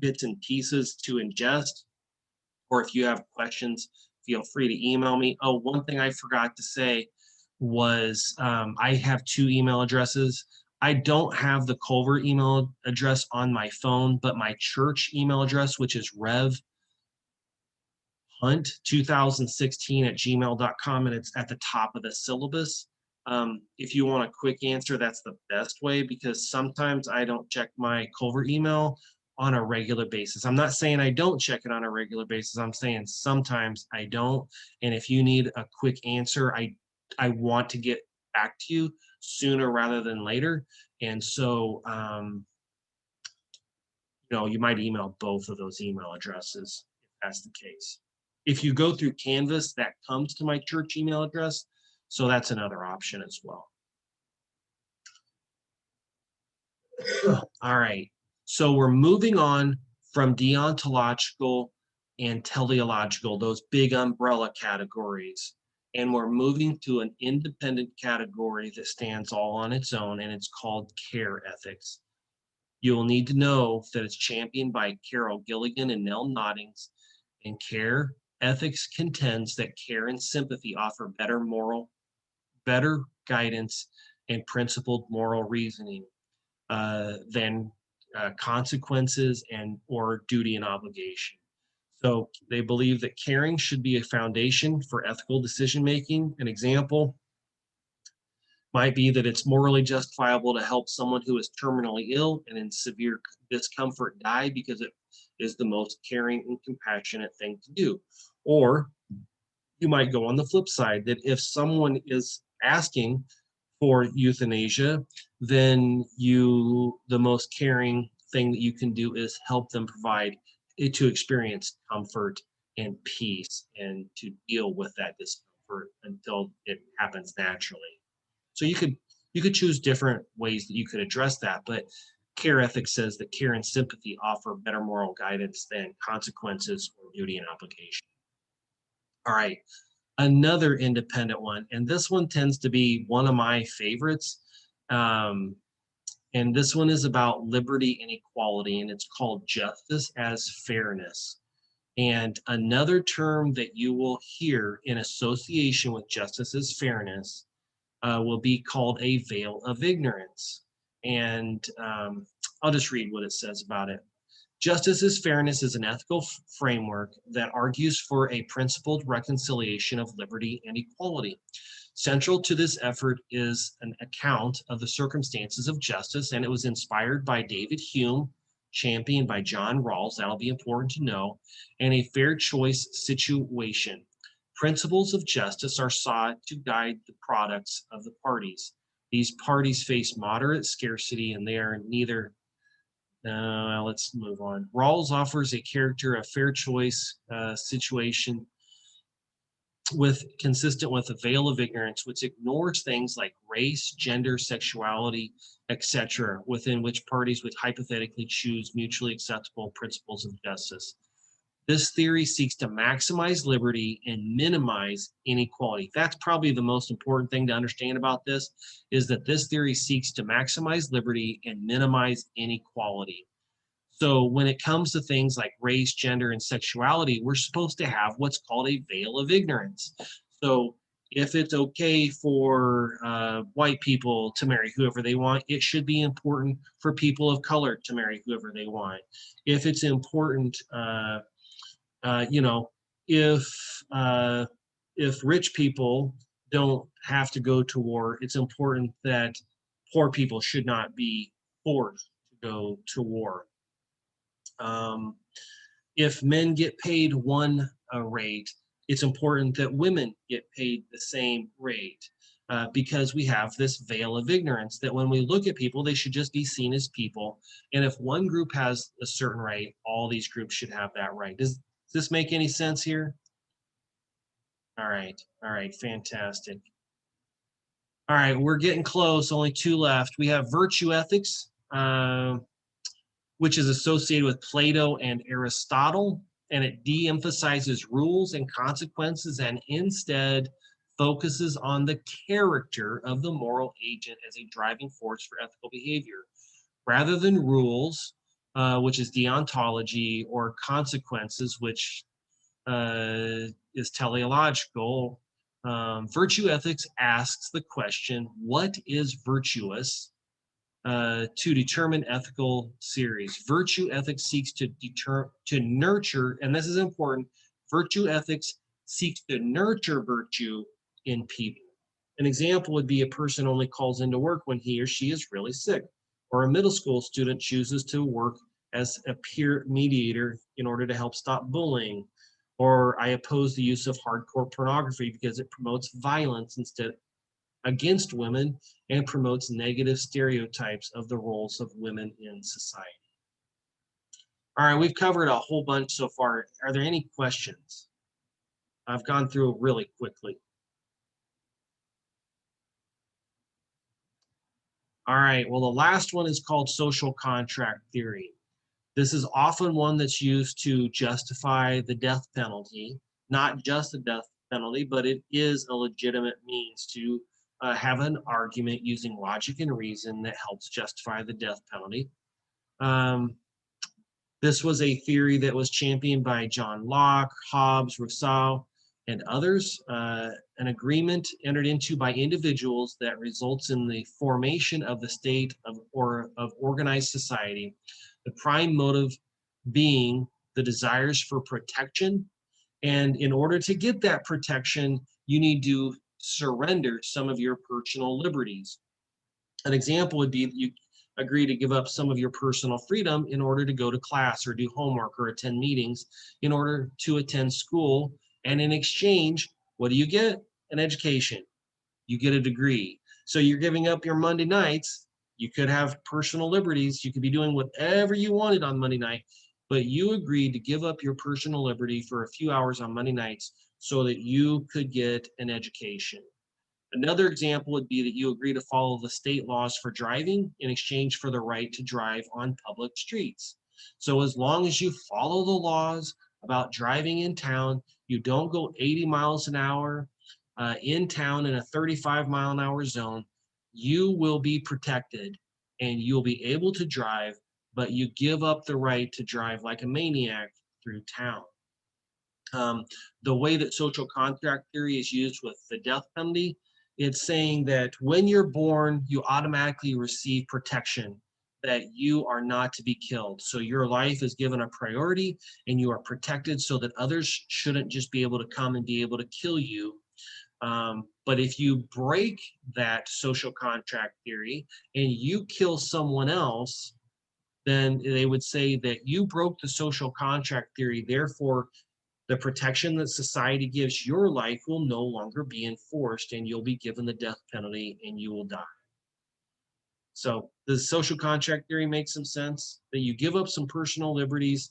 bits and pieces to ingest, or if you have questions, feel free to email me. Oh, one thing I forgot to say was I have 2 email addresses. I don't have the Culver email address on my phone, but my church email address, which is revhunt2016@gmail.com, and it's at the top of the syllabus. If you want a quick answer, that's the best way, because sometimes I don't check my Culver email on a regular basis. I'm not saying I don't check it on a regular basis. I'm saying sometimes I don't. And if you need a quick answer, I want to get back to you sooner rather than later. And so, you might email both of those email addresses if that's the case. If you go through Canvas, that comes to my church email address. So that's another option as well. All right. So we're moving on from deontological and teleological, those big umbrella categories. And we're moving to an independent category that stands all on its own, and it's called care ethics. You'll need to know that it's championed by Carol Gilligan and Nell Noddings, and care ethics contends that care and sympathy offer better guidance and principled moral reasoning than consequences or duty and obligation. So they believe that caring should be a foundation for ethical decision-making. An example might be that it's morally justifiable to help someone who is terminally ill and in severe discomfort die because it is the most caring and compassionate thing to do. Or you might go on the flip side, that if someone is asking for euthanasia, then the most caring thing that you can do is help them to experience comfort and peace and to deal with that discomfort until it happens naturally. So you could choose different ways that you could address that, but care ethics says that care and sympathy offer better moral guidance than consequences or duty and obligation. All right, another independent one, and this one tends to be one of my favorites. And this one is about liberty and equality, and it's called justice as fairness. And another term that you will hear in association with justice as fairness will be called a veil of ignorance. And I'll just read what it says about it. Justice as fairness is an ethical framework that argues for a principled reconciliation of liberty and equality. Central to this effort is an account of the circumstances of justice, and it was inspired by David Hume, championed by John Rawls, that'll be important to know, and a fair choice situation. Principles of justice are sought to guide the products of the parties. These parties face moderate scarcity, and they are neither. Let's move on. Rawls offers a character of fair choice situation consistent with a veil of ignorance, which ignores things like race, gender, sexuality, etc., within which parties would hypothetically choose mutually acceptable principles of justice. This theory seeks to maximize liberty and minimize inequality. That's probably the most important thing to understand about this, is that this theory seeks to maximize liberty and minimize inequality. So when it comes to things like race, gender, and sexuality, we're supposed to have what's called a veil of ignorance. So if it's okay for white people to marry whoever they want, it should be important for people of color to marry whoever they want. If it's important, if rich people don't have to go to war, it's important that poor people should not be forced to go to war. If men get paid one rate, it's important that women get paid the same rate, because we have this veil of ignorance that when we look at people, they should just be seen as people. And if one group has a certain right, all these groups should have that right. Does this make any sense here? All right, fantastic. All right, we're getting close, only 2 left. We have virtue ethics, which is associated with Plato and Aristotle, and it de-emphasizes rules and consequences and instead focuses on the character of the moral agent as a driving force for ethical behavior. Rather than rules, which is deontology, or consequences, which is teleological, virtue ethics asks the question, what is virtuous? To determine ethical series. Virtue ethics seeks to nurture, and this is important, virtue ethics seeks to nurture virtue in people. An example would be a person only calls into work when he or she is really sick, or a middle school student chooses to work as a peer mediator in order to help stop bullying. Or I oppose the use of hardcore pornography because it promotes violence instead against women and promotes negative stereotypes of the roles of women in society. All right, we've covered a whole bunch so far. Are there any questions? I've gone through really quickly. All right, well, the last one is called social contract theory. This is often one that's used to justify the death penalty, not just the death penalty, but it is a legitimate means to have an argument using logic and reason that helps justify the death penalty. This was a theory that was championed by John Locke, Hobbes, Rousseau, and others. An agreement entered into by individuals that results in the formation of the state of organized society, the prime motive being the desires for protection. And in order to get that protection, you need to surrender some of your personal liberties. An example would be that you agree to give up some of your personal freedom in order to go to class or do homework or attend meetings in order to attend school. And in exchange, what do you get? An education. You get a degree. So you're giving up your Monday nights. You could have personal liberties. You could be doing whatever you wanted on Monday night, but you agreed to give up your personal liberty for a few hours on Monday nights so that you could get an education. Another example would be that you agree to follow the state laws for driving in exchange for the right to drive on public streets. So as long as you follow the laws about driving in town, you don't go 80 miles an hour in town in a 35-mile-an-hour zone, you will be protected and you'll be able to drive, but you give up the right to drive like a maniac through town. The way that social contract theory is used with the death penalty, it's saying that when you're born, you automatically receive protection, that you are not to be killed. So your life is given a priority and you are protected so that others shouldn't just be able to come and be able to kill you. But if you break that social contract theory and you kill someone else, then they would say that you broke the social contract theory, therefore the protection that society gives your life will no longer be enforced and you'll be given the death penalty and you will die. So does social contract theory make some sense? That you give up some personal liberties.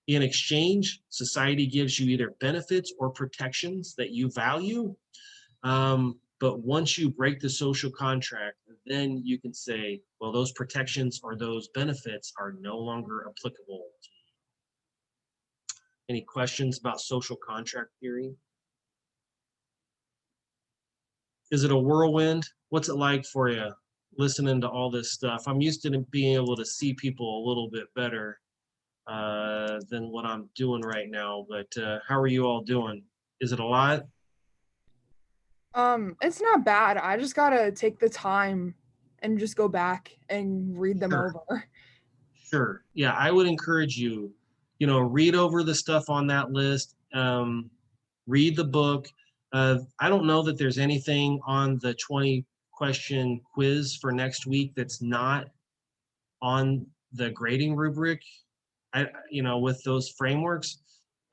In exchange, society gives you either benefits or protections that you value. But once you break the social contract, then you can say, well, those protections or those benefits are no longer applicable to you. Any questions about social contract theory? Is it a whirlwind? What's it like for you listening to all this stuff? I'm used to being able to see people a little bit better than what I'm doing right now, but how are you all doing? Is it a lot? It's not bad. I just gotta take the time and just go back and read them over. Sure. Yeah, I would encourage you, read over the stuff on that list, read the book. I don't know that there's anything on the 20-question quiz for next week that's not on the grading rubric. with those frameworks.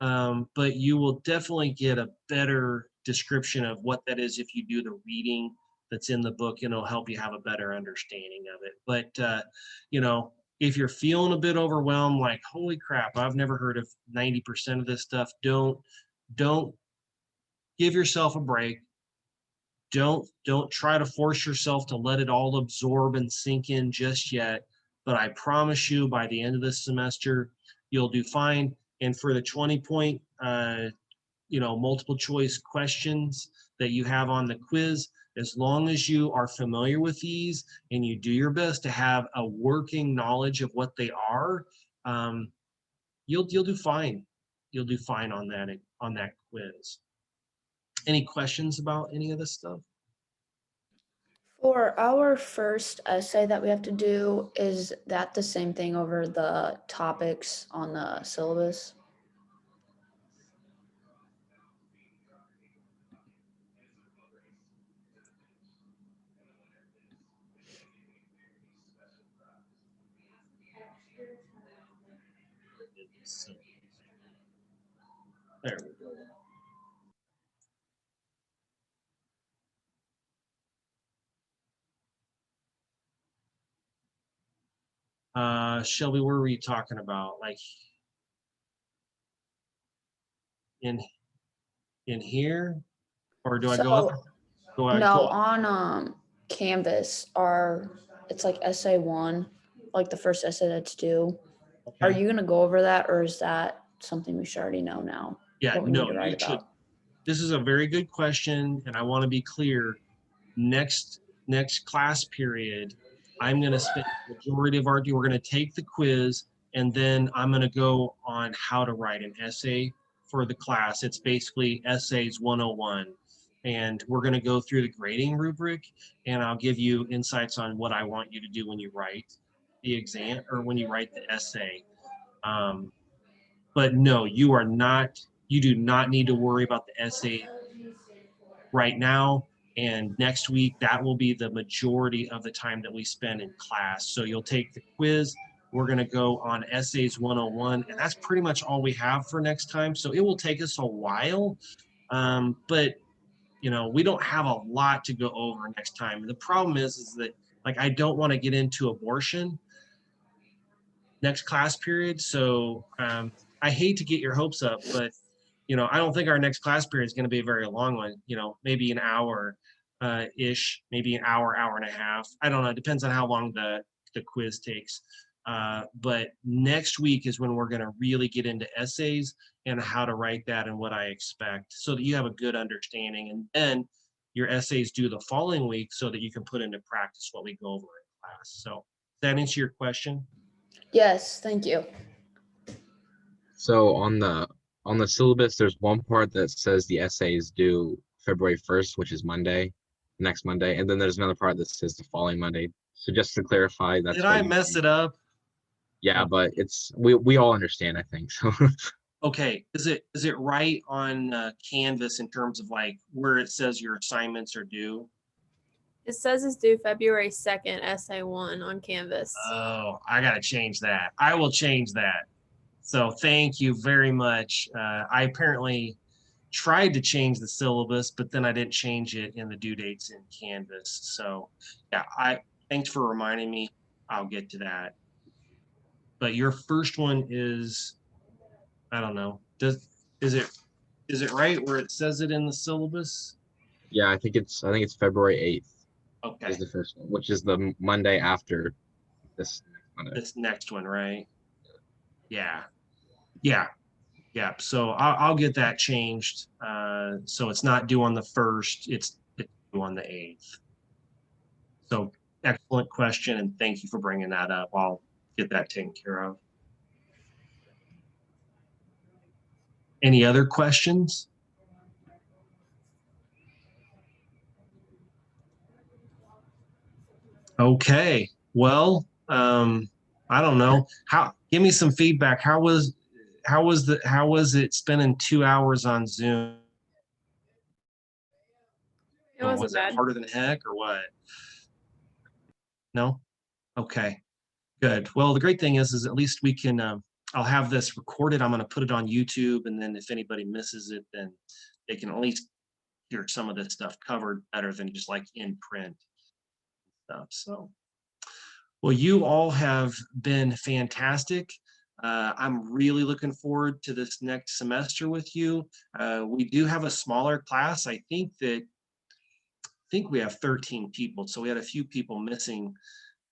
But you will definitely get a better description of what that is if you do the reading that's in the book, and it'll help you have a better understanding of it. But if you're feeling a bit overwhelmed, like, holy crap, I've never heard of 90% of this stuff, don't give yourself a break. Don't try to force yourself to let it all absorb and sink in just yet. But I promise you, by the end of this semester, you'll do fine. And for the 20-point, multiple choice questions that you have on the quiz, as long as you are familiar with these and you do your best to have a working knowledge of what they are, you'll do fine. You'll do fine on that quiz. Any questions about any of this stuff? For our first essay that we have to do, is that the same thing over the topics on the syllabus? There we go. Shelby, what were you talking about? Like in here, or do I go up? No, on Canvas, it's like essay 1, like the first essay that's due. Okay. Are you gonna go over that, or is that something we should already know now? Yeah, what we no, need to write you should. about? This is a very good question, and I want to be clear. Next class period, I'm going to spend the majority of we're going to take the quiz, and then I'm going to go on how to write an essay for the class. It's basically Essays 101. And we're going to go through the grading rubric, and I'll give you insights on what I want you to do when you write the exam or when you write the essay. But no, you do not need to worry about the essay right now. And next week, that will be the majority of the time that we spend in class. So you'll take the quiz. We're going to go on Essays 101, and that's pretty much all we have for next time. So it will take us a while, but we don't have a lot to go over next time. And the problem is that, like, I don't want to get into abortion next class period. So I hate to get your hopes up, but I don't think our next class period is going to be a very long one. Maybe an hour ish, maybe an hour and a half. I don't know. It depends on how long the quiz takes. But next week is when we're going to really get into essays and how to write that and what I expect, so that you have a good understanding. And then your essays due the following week, so that you can put into practice what we go over in class. So does that answer your question? Yes, thank you. So on the syllabus, there's one part that says the essay is due February 1st, which is next Monday. And then there's another part that says the following Monday. So just to clarify, that's Did I mess it up? Yeah, but we all understand, I think. So okay, is it right on Canvas in terms of like where it says your assignments are due? It says it's due February 2nd, essay 1 on Canvas. Oh, I got to change that. I will change that. So thank you very much. I apparently tried to change the syllabus, but then I didn't change it in the due dates in Canvas. So yeah, thanks for reminding me. I'll get to that. But your first one is, I don't know. Is it right where it says it in the syllabus? yeah, I think it's February 8th. Okay. Is the first one, which is the Monday after this Monday. This next one, right? Yeah. So I'll get that changed. So it's not due on the 1st, it's due on the 8th. So excellent question, and thank you for bringing that up. I'll get that taken care of. Any other questions? Okay, well, I don't know. Give me some feedback. How was it spending 2 hours on Zoom? It wasn't Was bad. it harder than heck or what? No? Okay, good. Well, the great thing is at least we can I'll have this recorded. I'm going to put it on YouTube, and then if anybody misses it, then they can at least hear some of this stuff covered better than just like in print stuff. So, well, you all have been fantastic. I'm really looking forward to this next semester with you. We do have a smaller class. I think we have 13 people, so we had a few people missing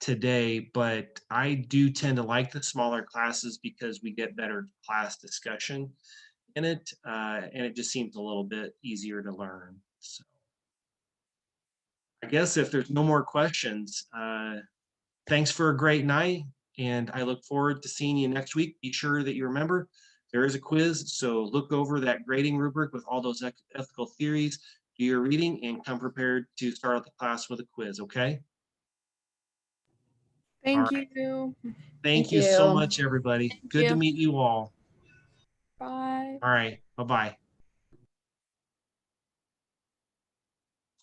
today, but I do tend to like the smaller classes because we get better class discussion in it, and it just seems a little bit easier to learn. So I guess if there's no more questions, thanks for a great night, and I look forward to seeing you next week. Be sure that you remember there is a quiz, so look over that grading rubric with all those ethical theories, do your reading, and come prepared to start out the class with a quiz, okay? Thank right. you. Thank you so much, everybody. Good to you. meet you all. Bye. All right. Bye-bye.